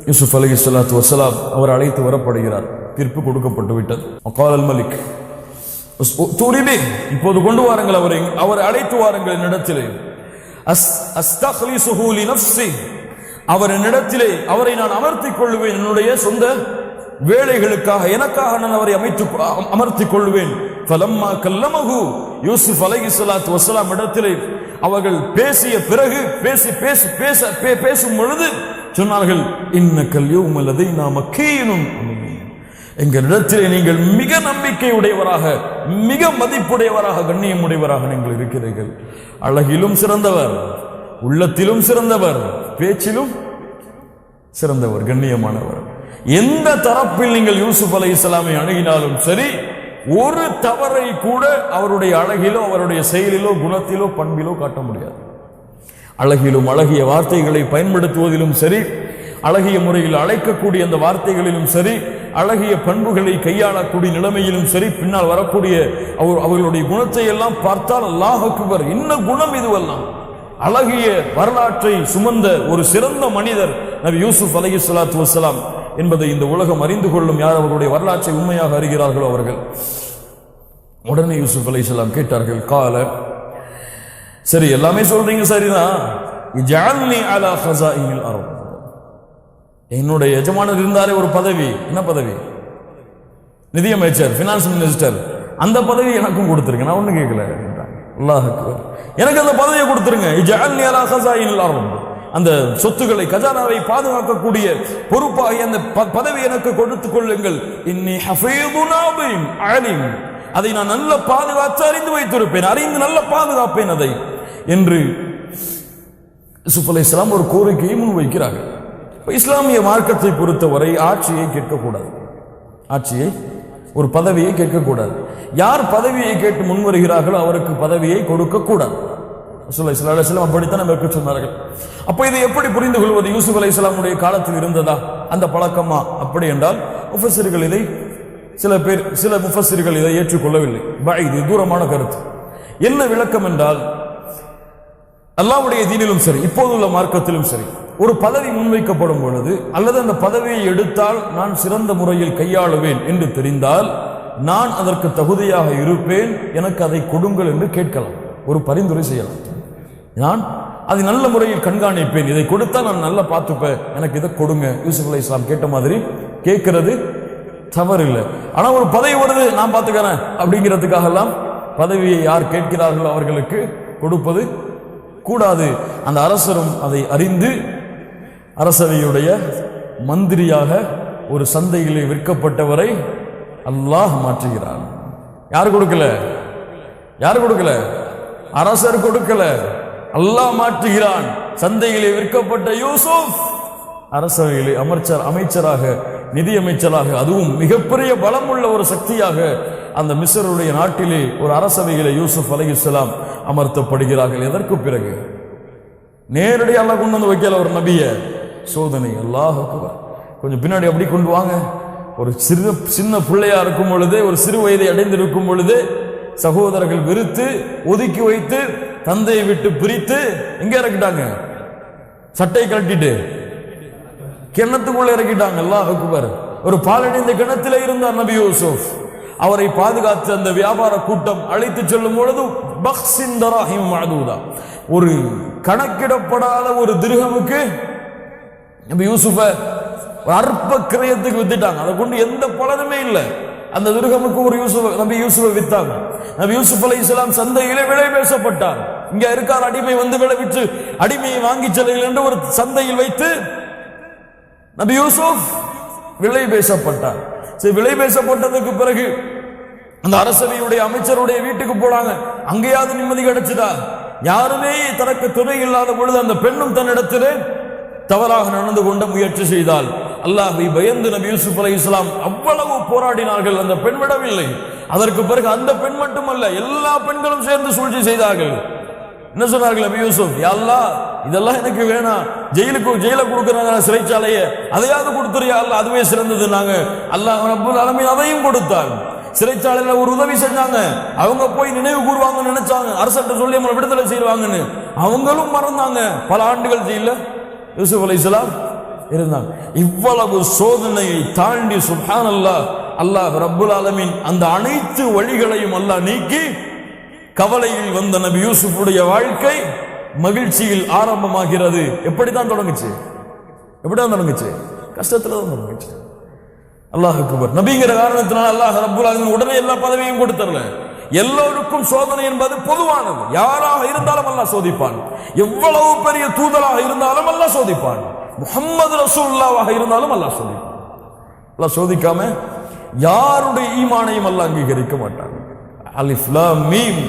யூசுப் அலைஹிஸ்ஸலாத்து வஸ்ஸலாம் அவர் அழைத்து வரப்படுகிறார். தீர்ப்பு கொடுக்கப்பட்டு விட்டது. வகாலல் மலிக் இப்போது கொண்டு வாருங்கள், அவரை அழைத்து வாருங்கள் என்னிடத்திலே. அஸ்தக்லிசுஹு லினஃப்ஸி, அவர் என்னிடத்திலே அவரை நான் அமர்த்திக் கொள்வேன், என்னுடைய சொந்த வேலைகளுக்காக எனக்காக நான் அவரை அமர்த்திக் கொள்வேன். ஃபலம்மா கல்லமஹு, யூசுப் அலைஹிஸ்ஸலாத்து வஸ்ஸலாம் இடத்திலே அவர்கள் பேசிய பிறகு பேசும் பொழுது சொன்னார்கள், இன்னக்கல் யௌம லதைனா மக்கீனுன் அமீன், எங்களிடத்திலே நீங்கள் மிக நம்பிக்கை உடையவராக, மிக மதிப்புடையவராக, கண்ணியம் உடையவராக நீங்கள் இருக்கிறீர்கள். அழகிலும் சிறந்தவர், உள்ளத்திலும் சிறந்தவர், பேச்சிலும் சிறந்தவர், கண்ணியமானவர். எந்த தரப்பில் நீங்கள் யூசுப் அலைஹிஸ்ஸலாமை அணுகினாலும் சரி, ஒரு தவறை கூட அவருடைய அழகிலோ அவருடைய செயலிலோ குணத்திலோ பண்பிலோ காட்ட முடியாது. அழகிலும் அழகிய வார்த்தைகளை பயன்படுத்துவதிலும் சரி, அழகிய முறையில் அழைக்கக்கூடிய அந்த வார்த்தைகளிலும் சரி, அழகிய பண்புகளை கையாளக்கூடிய நிலைமையிலும் சரி, பின்னால் வரக்கூடிய அவர்களுடைய குணத்தை எல்லாம் பார்த்தால் அல்லாஹ் அக்பர், என்ன குணம் இதுவெல்லாம்! அழகிய வரலாற்றை சுமந்த ஒரு சிறந்த மனிதர் நபி யூசுப் அலைஹிஸ்ஸலாத்து வஸ்ஸலாம் என்பதை இந்த உலகம் அறிந்து கொள்ளும். யார் அவர்களுடைய வரலாற்றை உண்மையாக அறிகிறார்களோ அவர்கள். உடனே யூசுப் அலைஹிஸ்ஸலாம் கேட்டார்கள், கால, சரி எல்லாமே சொல்றீங்க சரிதான், இஜஅல்னி அலா ஹஸாயினில் அர்த், என்னுடைய எஜமானர் இருந்தாரே ஒரு பதவி, என்ன பதவி? நிதியமைச்சர், பினான்ஸ் மினிஸ்டர், அந்த பதவி எனக்கும் கொடுத்துருங்க, நான் ஒண்ணு கேட்கல. அல்லாஹ் அக்பர், எனக்கு அந்த பதவியை கொடுத்துருங்க. இஜஅல்னி அலா ஹஸாயினில் அர்த், அந்த சொத்துக்களை கஜானாவை பாதுகாக்கக்கூடிய பொறுப்பாக அந்த பதவி எனக்கு கொடுத்துக் கொள்ளுங்கள். இன்னி ஹஃபீதுன் அலீம், அதை நான் நல்ல பாதுகாத்து அறிந்து வைத்திருப்பேன், அறிந்து நல்ல பாதுகாப்பேன் அதை என்று யூசுப் அலைஹிஸ்ஸலாம் ஒரு கோரிக்கையை முன்வைக்கிறார்கள். இஸ்லாமிய மார்க்கத்தை பொறுத்தவரை ஆட்சியை கேட்கக்கூடாது, ஆட்சியை, ஒரு பதவியை கேட்கக்கூடாது. யார் பதவியை கேட்டு முன்வருகிறார்களோ அவருக்கு பதவியை கொடுக்கக்கூடாது. ரசூலுல்லாஹி ஸல்லல்லாஹு அலைஹி வஸல்லம் அப்படித்தான் நமக்கு சொன்னார்கள். அப்ப இதை எப்படி புரிந்து கொள்வது? யூசுப் அலைஹிஸ்ஸலாமுடைய காலத்தில் இருந்ததா அந்த பழக்கமா? அப்படி என்றால் முஃபஸ்ஸிர்கள் இதை சில முஃபஸ்ஸிர்கள் இதை ஏற்றுக்கொள்ளவில்லை. இது தூரமான கருத்து. என்ன விளக்கம் என்றால், அல்லாஹ்வுடைய தீனிலும் சரி, இப்போதுள்ள மார்க்கத்திலும் சரி, ஒரு பதவி முன்வைக்கப்படும் பொழுது அல்லது அந்த பதவியை எடுத்தால் நான் சிறந்த முறையில் கையாளுவேன் என்று தெரிந்தால் நான் அதற்கு தகுதியாக இருப்பேன், எனக்கு அதை கொடுங்கள் என்று கேட்கலாம், ஒரு பரிந்துரை செய்யலாம். நான் அதை நல்ல முறையில் கண்காணிப்பேன், இதை கொடுத்தா நான் நல்லா பார்த்துப்பேன், எனக்கு இதை கொடுங்க. யூசுப் அலைஹிஸ்ஸலாம் கேட்ட மாதிரி கேட்கிறது தவறில்லை. ஆனா ஒரு பதவி வருது, நான் பார்த்துக்கிறேன் அப்படிங்கிறதுக்காக எல்லாம் பதவியை யார் கேட்கிறார்களோ அவர்களுக்கு கொடுப்பது கூடாது. அந்த அரசரும் அதை அறிந்து அரசவையுடைய மந்திரியாக ஒரு சந்தையிலே விற்கப்பட்டவரை அல்லாஹ் மாற்றுகிறார். யார் கொடுக்கல? யார் கொடுக்கல? அரசர் கொடுக்கல, அல்லாஹ் மாற்றுகிறான். சந்தையிலே விற்கப்பட்ட யூசுப் அரசவையிலே அமைச்சராக, நிதி அமைச்சராக, அதுவும் மிகப்பெரிய பலமுள்ள ஒரு சக்தியாக அந்த மிஸ்ருடைய நாட்டிலே ஒரு அரசவையிலே யூசுப் அலைஹிஸ்ஸலாம் அமர்த்தப்படுகிறார்கள். எதற்கு பிறகு நேரடியாக அல்லாஹ் கொண்டு வந்து வைக்கல ஒரு நபிய, சோதனை. அல்லாஹ் அக்பர். கொஞ்சம் பின்னாடி அப்படி கொண்டு வாங்க. ஒரு சின்ன பிள்ளையா இருக்கும் பொழுதே, ஒரு சிறு வயதை அடைந்திருக்கும் பொழுதே சகோதரர்கள் வெறுத்து ஒதுக்கி வைத்து தந்தையை விட்டு பிரித்து எங்க இறக்கிட்டாங்க? சட்டை கட்டிட்டு கிணத்துக்குள்ள இறக்கிட்டாங்க. அல்லாஹ் அக்பர். ஒரு பாலடைந்த கிணத்திலே இருந்தார் நபி யூசுப். அவரை பாதுகாத்து அந்த வியாபார கூட்டம் அழைத்து செல்லும் பொழுது பக்ஸின் தராஹிம் மஅதூதா, ஒரு கணக்கிடப்படாத ஒரு திர்ஹமுக்கு நபி யூசுஃப ஒரு அற்ப கிரயத்துக்கு வித்துட்டாங்க. அதை கொண்டு எந்த பலனுமே இல்லை. அந்த திர்ஹமுக்கு ஒரு நபி யூசுஃபை வித்தாங்க. நபி யூசுப் அலைஹிஸ்ஸலாம் சந்தையிலே விலை பேசப்பட்டார். இங்க இருக்கார் அடிமை, வந்து விளைவிச்சு அடிமையை வாங்கி செல்லுங்கள் என்று ஒரு சந்தையில் வைத்து நபி யூசுப் விலை பேசப்பட்டார். சரி, விலை பேசப்பட்டதுக்கு பிறகு அந்த அரசவையுடைய அமைச்சருடைய வீட்டுக்கு போனாங்க. அங்கேயாவது நிம்மதி கிடைச்சதா? யாருமே தனக்கு துணை இல்லாத பொழுது அந்த பெண்ணும் தன்னிடத்திலே தவறாக நடந்து கொண்ட முயற்சி செய்தால் அல்லாஹ்வை பயந்து நபி யூசுப் அலைஹிஸ்ஸலாம் அவ்வளவு போராடினார்கள். அந்த பெண் விடவில்லை. அதற்கு பிறகு அந்த பெண் மட்டுமல்ல, எல்லா பெண்களும் சேர்ந்து சூழ்ச்சி செய்தார்கள். என்ன சொன்னார்கள் நபி யூசுப், யா அல்லாஹ் இதெல்லாம் எனக்கு வேணாம், ஜெயில கொடுக்கறாங்க சிறைச்சாலையை, அதையாவது கொடுத்துரு யா அல்லாஹ், அதுவே சிறந்தது. நாங்க அல்லாஹ் ரப்பல் ஆலமீன் அதையும் கொடுத்தார். சிறைச்சாலையில ஒரு உதவி செஞ்சாங்க, அவங்க போய் நினைவு கூறுவாங்கன்னு நினைச்சாங்க, அரசர்கிட்ட சொல்லி நம்மளை விடுதலை செய்வாங்கன்னு, அவங்களும் மறந்தாங்க. பல ஆண்டுகள் ஜெயில யூசுப் அலைஹிஸ்ஸலாம் இருந்தாங்க. இவ்வளவு சோதனையை தாண்டி சுப்ஹானல்லாஹ் அல்லாஹ் ரப்பல் ஆலமீன் அந்த அனைத்து வழிகளையும் அல்லாஹ் நீக்கி கவலையில் வந்த நபி யூசுஃபுடைய வாழ்க்கை மகிழ்ச்சியில் ஆரம்பமாகிறது. எப்படிதான் தொடங்குச்சு? கஷ்டத்துல தான் தொடங்குச்சு. அல்லாஹ் அக்பர். நபிங்கிற காரணத்தினால் அல்லாஹ் ரப்பல் ஆலமீன் உடனே எல்லா பதவியும் கொடுத்தரல. எல்லோருக்கும் சோதனை என்பது பொதுவானது. யாராக இருந்தாலும் அல்லாஹ் சோதிப்பான். எவ்வளவு பெரிய தூதராக இருந்தாலும் அல்லாஹ் சோதிப்பான். முஹம்மது ரசூலுல்லாஹ் இருந்தாலும் அல்லாஹ் சோதிப்பான். அல்லாஹ் சோதிக்காம யாருடைய ஈமானையும் அல்லாஹ் அங்கீகரிக்க மாட்டான். அலிஃப் லாம் மீம்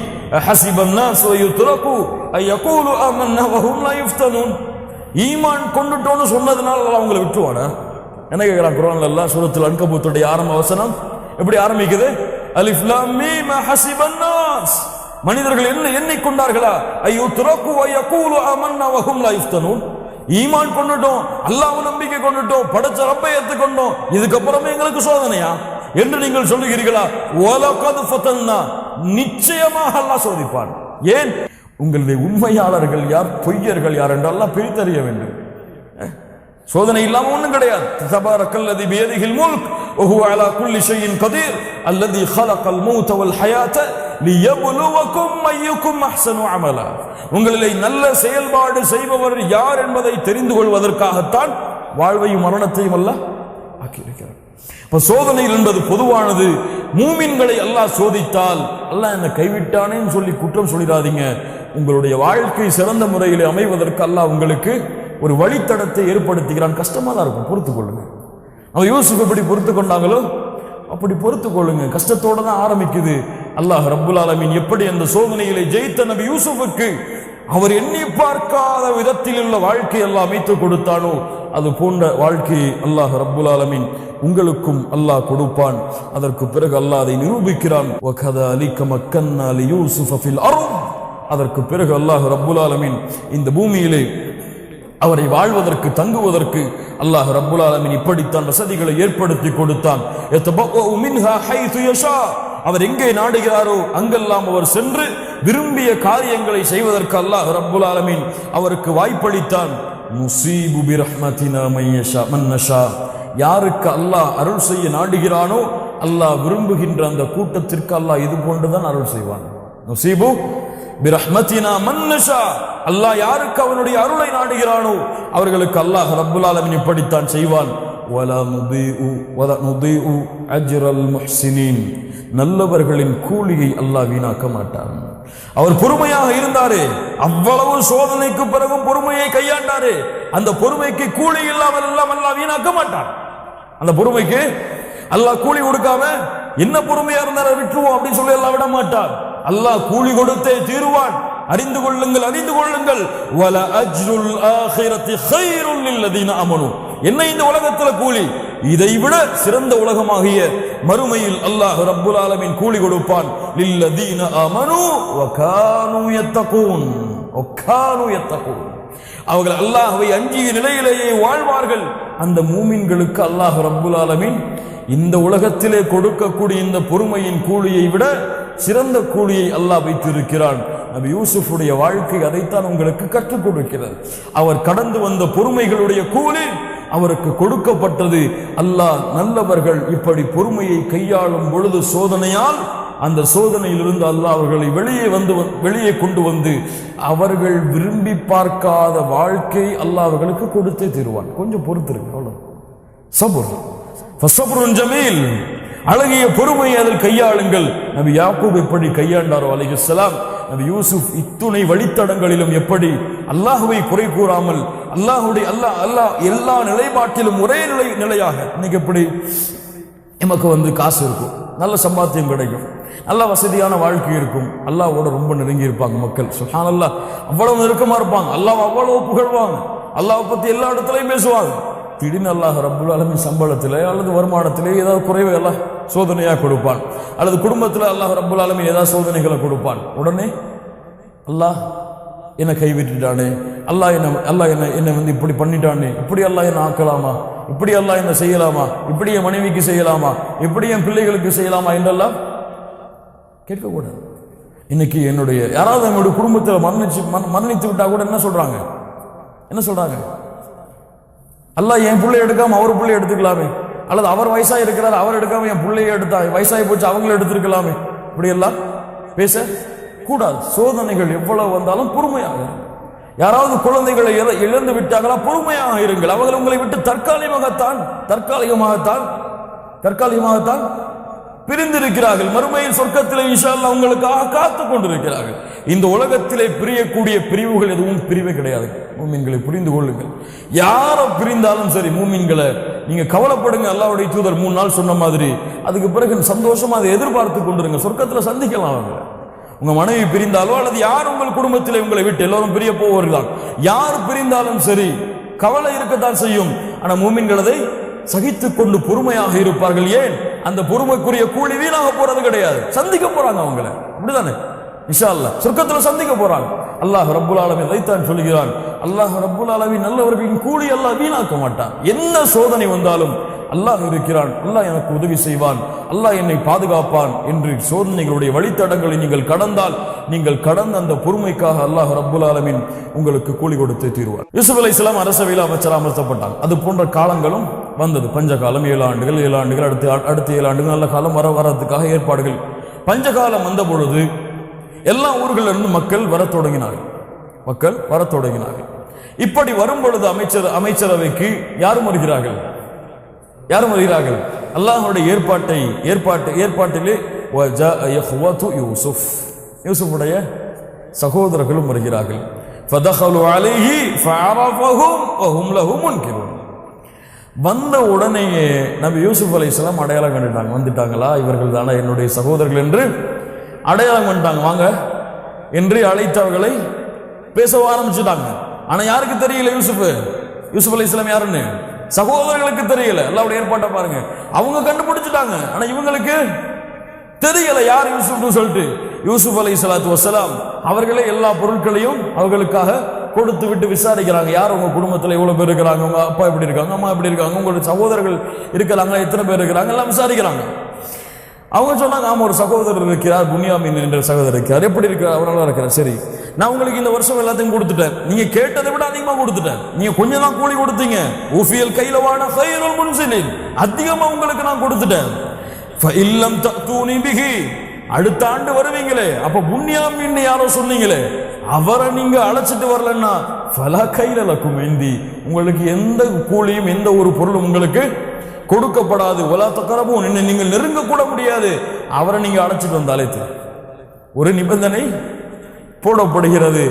ஹஸிபன் நாஸ் வயுத்ரகு அயகூலு ஆமன்னா வஹும் லா யுஃப்தனூன். ஈமான் கொண்டுட்டோன்னு சொன்னதுனால அல்லாஹ் அவங்களை விட்டுவானா? என்ன கேட்கிறான் குர்ஆன்ல அல்லாஹ் சூரத்துல் அன்கபூத்துடைய ஆரம்ப வசனம் எப்படி ஆரம்பிக்குது? அலிஃப் லாம் மீம் ஹஸிபன் நாஸ். மனிதர்கள் என்ன எண்ணிக்கொண்டார்களா? அய்யுத்ரகு வயகூலு ஆமன்னா வஹும் லா யுஃப்தனூன். ஈமான் கொண்டுட்டோம், அல்லாஹ்வை நம்பிக்கை கொண்டுட்டோம், படைச்ச ரப்பை ஏத்துக்கொண்டோம், இதுக்கப்புறமே எங்களுக்கு சோதனையா என்று நீங்கள் சொல்லுகிறீர்களா? வலகத் ஃபதன்னா, நிச்சயமாக அல்லாஹ் சோதிப்பான். ஏன்? உங்களுடைய உண்மையாளர்கள் யார், பொய்யர்கள் யார் என்று அல்லாஹ் பிரித்தறிய வேண்டும். சோதனை இல்லாம ஒண்ணும் கிடையாது. தபாரக்கல்லதி பியதிஹில் முல்க் வஹுவ அலா குல்லி ஷைஇன் கதீர் அல்லதி خلقல் மௌத வல் ஹயாத லியப்லுவக்கும் அய்யுக்கும் அஹ்ஸனு அமலா. உங்களிலே நல்ல செயல்பாடு செய்பவர் யார் என்பதை தெரிந்து கொள்வதற்காகத்தான் வாழ்வையும் மரணத்தையும் அல்லாஹ் ஆக்கியிருக்கிறார். இப்ப சோதனை என்பது பொதுவானது. மூமின்களை அல்லாஹ் சோதித்தால் அல்லாஹ் என்ன கைவிட்டானேன்னு சொல்லி குற்றம் சொல்லிடாதீங்க. உங்களுடைய வாழ்க்கை சிறந்த முறையில் அமைவதற்கு அல்லாஹ் உங்களுக்கு ஒரு வழித்தடத்தை ஏற்படுத்துகிறான். கஷ்டமா தான் இருக்கும், பொறுத்து கொள்ளுங்க. அவன் யூசுப் எப்படி பொறுத்து கொண்டாங்களோ அப்படி பொறுத்து கொள்ளுங்க. கஷ்டத்தோட தான் ஆரம்பிக்குது. அல்லாஹ் ரப்புல் ஆலமீன் எப்படி அந்த சோதனைகளை ஜெயித்த நபி யூசுஃபுக்கு அவர் எண்ணி பார்க்காத விதத்தில் உள்ள வாழ்க்கை எல்லாம் அமைத்து கொடுத்தானோ அது போன்ற வாழ்க்கையை அல்லாஹ் ரப்புல் ஆலமீன் உங்களுக்கும் அல்லாஹ் கொடுப்பான். அதற்கு பிறகு அல்லாஹ் அதை நிரூபிக்கிறான். வகதாலிக மக்கன்னா லியூசுஃப ஃபில் அர்த். அதற்கு பிறகு அல்லாஹ் ரப்புல் ஆலமீன் இந்த பூமியிலே அவரை வாழ்வதற்கு தங்குவதற்கு அல்லாஹ் ரப்புல் ஆலமீன் இப்படித்தான் வசதிகளை ஏற்படுத்தி கொடுத்தான். யதபவ்வஉ மின்ஹா ஹைது யஷா. அவர் எங்கே நாடுகிறாரோ அங்கெல்லாம் அவர் சென்று விரும்பிய காரியங்களை செய்வதற்கு அல்லாஹ் ரப்புல் ஆலமீன் அவருக்கு வாய்ப்பளித்தான். நுஸீபு பிரஹ்மத்தினா மன் நஷா. யாருக்கு அல்லாஹ் அருள் செய்ய நாடுகிறானோ அல்லாஹ் விரும்புகின்ற அந்த கூட்டத்திற்கு அல்லாஹ் இது போன்றுதான் அருள் செய்வான். நுஸீபு பிரஹ்மத்தினா மன் நஷா. அல்லாஹ் யாருக்கு அவனுடைய அருளை நாடுகிறானோ அவர்களுக்கு அல்லாஹ் ரப்புல் ஆலமீன் இப்படித்தான் செய்வான். வலா நுதீஉ அஜ்ரல் முஹ்ஸினீன். நல்லவர்களின் கூலியை அல்லாஹ் வீணாக்க மாட்டான். அவர் பொறுமையாக இருந்தாரே, அவ்வளவு சோதனைக்கு பிறகும் பொறுமையை கையாண்டாரே, அந்த பொறுமைக்கு கூலி இல்லாமல் எல்லாம் அல்லாஹ் வீணாக்க மாட்டான். அந்த பொறுமைக்கு அல்லாஹ் கூலி கொடுக்காம என்ன பொறுமையா இருந்தாலும் விட்டுருவோம் அப்படின்னு சொல்லி எல்லாம் விட மாட்டான். அல்லாஹ் கூலி கொடுத்தே தீருவான். அறிந்து கொள்ளுங்கள். வல அஜ்ருல் ஆகிரத்தி கைருல் லில்லதீன ஆமனூ. என்ன இந்த உலகத்துல கூலி? இதைவிட சிறந்த உலகமாகிய மறுமையில் அல்லாஹ் ரப்புல் ஆலமீன் கூலி கொடுப்பான். லில்லதீன ஆமனூ வகானூ யத்தகூன். அவர்கள் அல்லாஹ்வை அஞ்சிய நிலையிலேயே வாழ்வார்கள். அந்த மூமின்களுக்கு அல்லாஹ் ரப்புல் ஆலமீன் இந்த உலகத்திலே கொடுக்கக்கூடிய இந்த பொறுமையின் கூலியை விட சிறந்த கூலியை அல்லாஹ் வைத்திருக்கிறான். நபி யூசுஃபுடைய வாழ்க்கை அதைத்தான் உங்களுக்கு கற்றுக் கொடுக்கிறது. அவர் கடந்து வந்த பொறுமைகளுடைய கூலி அவருக்கு கொடுக்கப்பட்டது. அல்லாஹ் நல்லவர்கள் இப்படி பொறுமையை கையாளும் பொழுது சோதனையால் அந்த சோதனையிலிருந்து அல்லாஹ் அவர்களை வெளியே கொண்டு வந்து அவர்கள் விரும்பி பார்க்காத வாழ்க்கை அல்லாஹ் அவர்களுக்கு கொடுத்தே தருவான். கொஞ்சம் பொறுத்திருக்கு, அவ்வளவு. சபுர் ஃபஸப்ருன் ஜமீல். அழகிய பொறுமையை அதில் கையாளுங்கள். நபி யாக்கூப் எப்படி கையாண்டாரோ அலைஹிஸ்ஸலாம், நபி யூசுப் இத்துணை வழித்தடங்களிலும் எப்படி அல்லாஹ்வை குறை கூறாமல் அல்லாஹ் எல்லா நிலைப்பாட்டிலும் ஒரே நிலையாக. இன்னைக்கு எப்படி நமக்கு காசு இருக்கும், நல்ல சம்பாத்தியம் கிடைக்கும், நல்ல வசதியான வாழ்க்கை இருக்கும், அல்லாஹ்வோட ரொம்ப நெருங்கி இருப்பாங்க மக்கள். சுப்ஹானல்லாஹ், அவ்வளவு நெருக்கமா இருப்பாங்க, அல்லாஹ் அவ்வளவு புகழ்வாங்க, அல்லாஹ் பத்தி எல்லா இடத்துலையும் பேசுவாங்க. திடீர்னு அல்லாஹ் ரப்புல் ஆலமீன் சம்பளத்திலே அல்லது வருமானத்திலே ஏதாவது குறைவை எல்லாம் சோதனையா கொடுப்பான், அல்லது குடும்பத்தில் அல்லாஹ் ரப்புல் ஆலமீன் ஏதாவது சோதனைகளை கொடுப்பான். உடனே அல்லாஹ் என்னை கைவிட்டுட்டானே, அல்லாஹ் என்னை வந்து இப்படி பண்ணிட்டானே, இப்படி அல்லாஹ் என்ன ஆக்கலாமா, இப்படி அல்லாஹ் என்ன செய்யலாமா, இப்படி என் மனைவிக்கு செய்யலாமா, இப்படி என் பிள்ளைகளுக்கு செய்யலாமா என்றெல்லாம் கேட்கக்கூடாது. இன்னைக்கு யாராவது என்னுடைய குடும்பத்தில் மரணித்து விட்டா கூட என்ன சொல்றாங்க, அல்லாஹ் என் பிள்ளை எடுக்காம அவர் பிள்ளை எடுத்துக்கலாமே, அல்லது அவர் வயசாக இருக்கிறார் அவர் எடுக்காம என் பிள்ளையை எடுத்தா வயசாகி போச்சு அவங்கள எடுத்துருக்கலாமே, இப்படி எல்லாம் பேச கூடாது. சோதனைகள் எவ்வளவு வந்தாலும் பொறுமையாக, யாராவது குழந்தைகளை இழந்து விட்டாங்களா பொறுமையாக இருங்கள். அவர்கள் உங்களை விட்டு தற்காலிகமாகத்தான் பிரிந்திருக்கிறார்கள். மறுமையில் சொர்க்கத்திலே இன்ஷா அல்லாஹ் உங்களுக்காக காத்துக் கொண்டிருக்கிறார்கள். இந்த உலகத்திலே பிரியக்கூடிய பிரிவுகள் எதுவும் பிரிவே கிடையாது. மூமின்களை புரிந்து கொள்ளுங்கள். யாரை பிரிந்தாலும் சரி மூமின்களை நீங்க கவலைப்படுங்க. அல்லாஹ்வுடைய தூதர் 3 நாள் சொன்ன மாதிரி அதுக்கு பிறகு சந்தோஷமா அதை எதிர்பார்த்து கொண்டிருங்க. சொர்க்கத்தில் சந்திக்கலாம் அவங்களை. உங்க மனைவி பிரிந்தாலோ அல்லது யார் உங்கள் குடும்பத்திலே உங்களை விட்டு எல்லோரும் பிரிய போவர்கள், யார் பிரிந்தாலும் சரி கவலை இருக்கத்தான் செய்யும். ஆனா மூமின்களதை சகித்துக் கொண்டு பொறுமையாக இருப்பார்கள். ஏன்? அந்த பொறுமைக்குரிய கூலி வீணாக போறது கிடையாது. சந்திக்க போறாங்க அவங்களை, அப்படிதானே? இன்ஷா அல்லாஹ் சொர்க்கத்தில் சந்திக்க போறாங்க. அல்லாஹ் ரப்புல் ஆலமீன் வைத்தான் சொல்கிறான். அல்லாஹ் ரப்புல் ஆலமீன் நல்லவர்களின் கூலி அல்லாஹ் வீணாக்க மாட்டான். என்ன சோதனை வந்தாலும் அல்லாஹ் இருக்கிறான், அல்லாஹ் எனக்கு உதவி செய்வான், அல்லாஹ் என்னை பாதுகாப்பான் என்று சோதனைகளுடைய வழித்தடங்களை நீங்கள் கடந்தால் நீங்கள் கடந்த அந்த பொறுமைக்காக அல்லாஹ் ரப்புல் ஆலமீன் உங்களுக்கு கூலி கொடுத்து தீர்வார். யூசுப் அலைஹிஸ்ஸலாம் அரசவையில் அமைச்சராக அமர்த்தப்பட்டாங்க. அது போன்ற காலங்களும் வந்தது. பஞ்சகாலம் 7 ஆண்டுகள், 7 ஆண்டுகள், அடுத்த 7 ஆண்டுகள் நல்ல காலம் வரதுக்காக ஏற்பாடுகள். பஞ்சகாலம் வந்த பொழுது எல்லா ஊர்களிலிருந்து மக்கள் வரத் தொடங்கினார்கள். இப்படி வரும் பொழுது அமைச்சரவைக்கு யாரும் வருகிறார்கள்? அல்லாஹ்வுடைய ஏற்பாட்டிலே யூசுஃபுடைய சகோதரர்களும் வருகிறார்கள். ஃபதഖலு அலைஹி ஃபஅரஃபஹும் வஹும் லஹு முன்கிரூன். வந்த உடனேயே நபி யூசுப் அலைஹிஸ்ஸலாம் அடையாளம் கண்டுட்டாங்க. வந்துட்டாங்களா, இவர்கள் தானே என்னுடைய சகோதரர்கள் என்று அடையாளம் கண்டாங்க. வாங்க என்று அழைத்தவர்களை பேச ஆரம்பிச்சுட்டாங்க. ஆனா யாருக்கு தெரியல யூசுப் அலைஹிஸ்ஸலாம் யாருன்னு? சகோதரர்களுக்கு தெரியல. அல்லாஹ்வுடைய ஏற்பாட்டை பாருங்க. அவங்க கண்டுபிடிச்சிட்டாங்க, ஆனா இவங்களுக்கு தெரியல யார் யூசுப்னு சொல்லிட்டு. யூசுப் அலைஹிஸ்ஸலாத்து வஸ்ஸலாம் அவர்களே எல்லா பொருட்களையும் அவர்களுக்காக கொடுத்து விட்டு விசாரிக்கிறாங்க. யார் உங்க குடும்பத்தில் எவ்வளவு பேர் இருக்கிறாங்க, உங்க அப்பா எப்படி இருக்காங்க, அம்மா எப்படி இருக்காங்க, உங்களுடைய சகோதரர்கள் இருக்கிறாங்க, எத்தனை பேர் இருக்கிறாங்க எல்லாம் விசாரிக்கிறாங்க. அவங்க சொன்னாங்க, ஆமா ஒரு சகோதரர் இருக்கிறார், புன்யாமின் என்ற சகோதரர் இருக்கிறார். எப்படி இருக்கிறார்? அவர் நல்லா இருக்கிறார். சரி, நான் உங்களுக்கு இந்த வருஷம் எல்லாத்தையும் கொடுத்துட்டேன். நீங்க கேட்டதை விட அதிகமா கொடுத்துட்டேன். நீங்க கொஞ்சம் தான் கூலி கொடுத்தீங்க. ஊஃபியல் கைலவான கைருல் முன்சிலின், அதிகமா உங்களுக்கு நான் கொடுத்துட்டேன். ஃபஇல்லம் தஅதூனி பிஹி, அடுத்த ஆண்டு வருவீங்களே, அப்ப புன்யாமின் யாரோ சொன்னீங்களே அவரை நீங்க அழைச்சிட்டு வரலன்னா ஃபலா கைல லக்கும் இந்தி, உங்களுக்கு எந்த கூலியும் எந்த ஒரு பொருளும் உங்களுக்கு கொடுக்கப்படாது. வலா தக்ரபூன், நீங்கள் நெருங்க கூட முடியாது. அவரை நீங்க அழைச்சிட்டு வந்தாலே ஒரு நிபந்தனை போடப்படுகிறது.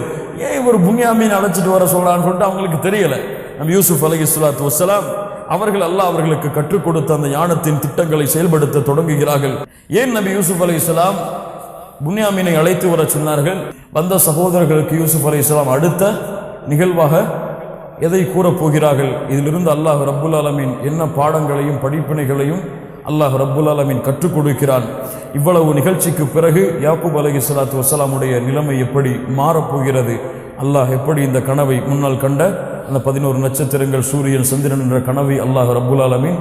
ஏன் ஒரு புன்யாமீன் அழைச்சிட்டு வர சொல்றான்னு சொல்லிட்டு அவங்களுக்கு தெரியல. நபி யூசுப் அலைஹிஸ்ஸலாத்து வஸ்ஸலாம் அவர்கள் அல்லாஹ் அவர்களுக்கு கற்றுக் கொடுத்த அந்த ஞானத்தின் திட்டங்களை செயல்படுத்த தொடங்குகிறார்கள். ஏன் நபி யூசுப் அலைஹிஸ்ஸலாம் புன்யாமீனை அழைத்து வர சொன்னார்கள்? வந்த சகோதரர்களுக்கு யூசுப் அலைஹிஸ்ஸலாம் அடுத்த நிகழ்வாக எதை கூறப்போகிறார்கள்? இதிலிருந்து அல்லாஹ் ரப்புல் ஆலமீன் என்ன பாடங்களையும் படிப்பினைகளையும் அல்லாஹ் ரப்புல் ஆலமீன் கற்றுக் கொடுக்கிறான். இவ்வளவு நிகழ்ச்சிக்கு பிறகு யாக்கூப் அலைஹிஸ்ஸலாத்து வஸ்ஸலாமுடைய நிலைமை எப்படி மாறப்போகிறது, அல்லாஹ் எப்படி இந்த கனவை முன்னால் கண்ட அந்த 11 நட்சத்திரங்கள், சூரியன், சந்திரன் என்ற கனவை அல்லாஹ் ரப்புல் ஆலமீன்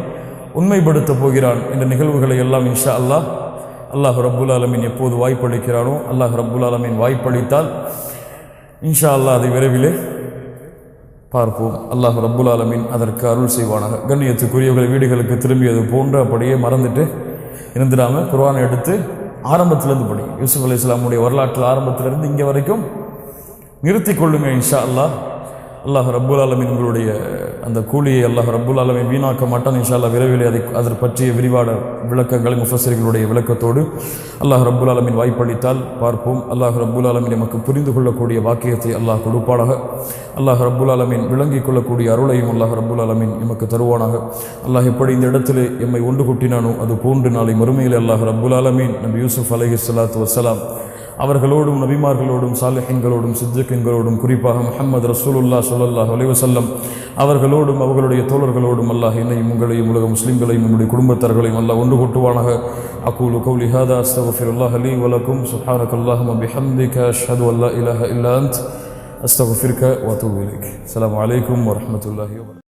உண்மைப்படுத்த போகிறான் என்ற நிகழ்வுகளை எல்லாம் இன்ஷா அல்லாஹ் ரப்புல் ஆலமீன் எப்போது வாய்ப்பளிக்கிறானோ அல்லாஹ் ரப்புல் ஆலமீன் வாய்ப்பளித்தால் இன்ஷா அல்லாஹ் அதை விரைவிலே பார்ப்போம். அல்லாஹ் ரப்புல் ஆலமீன் அதற்கு அருள் செய்வானாக. கண்ணியத்துக்குரியவர்கள் வீடுகளுக்கு திரும்பியது போன்ற அப்படியே மறந்துட்டு இருந்துடாம குர்ஆனை எடுத்து ஆரம்பத்திலிருந்து படி. யூசுப் அலைஹிஸ்ஸலாமுடைய வரலாற்றில் ஆரம்பத்திலிருந்து இங்கே வரைக்கும் நிறுத்தி கொள்ளுங்க இன்ஷா அல்லாஹ் ரப்புல் ஆலமீன் உங்களுடைய அந்த கூலியை அல்லாஹ் ரப்புல் ஆலமீன் வீணாக்க மாட்டான் இன்ஷா அல்லாஹ். விரைவில் அதை பற்றிய விரிவான விளக்கங்களை முஃபஸ்ஸிர்களுடைய விளக்கத்தோடு அல்லாஹ் ரப்புல் ஆலமீன் வாய்ப்பளித்தால் பார்ப்போம். அல்லாஹ் ரப்புல் ஆலமீன் நமக்கு புரிந்து கொள்ளக்கூடிய வாக்கியத்தை அல்லாஹ் கொடுப்பானாக. அல்லாஹ் ரப்புல் ஆலமீன் விளங்கிக் கொள்ளக்கூடிய அருளையும் அல்லாஹ் ரப்புல் ஆலமீன் நமக்கு தருவானாக. அல்லாஹ் எப்படி இந்த இடத்திலே எம்மை ஒன்று கூட்டினானோ அது போன்று நாளை மறுமையில் அல்லாஹ் ரப்புல் ஆலமீன் நபி யூசுப் அலைஹிஸ்ஸலாத்து வஸ்ஸலாம் அவர்களோடும் நபிமார்களோடும் சாலிஹீன்களோடும் சித்திகீன்களோடும் குறிப்பாக முஹம்மது ரசூலுல்லாஹ் ஸல்லல்லாஹு அலைஹி வஸல்லம் அவர்களோடும் அவர்களுடைய தோழர்களோடும் அல்லாஹ் என்னையும் உங்களையும் உலக முஸ்லிம்களையும் நம்முடைய குடும்பத்தார்களையும் அல்லாஹ் ஒன்று கூட்டுவானாக. அகூலு கௌலி ஹாதா அஸ்தக்ஃபிருல்லாஹ லீ வ லக்கும் சுப்ஹானக்கல்லாஹும்ம பிஹம்திக அஷ்ஹது அன் லா இலாஹா இல்லா அன்த அஸ்தக்ஃபிருக வ அத்தூபு இலைக். அஸ்ஸலாமு அலைக்கும் வரஹ்மத்துல்லாஹி வபரகாத்துஹு.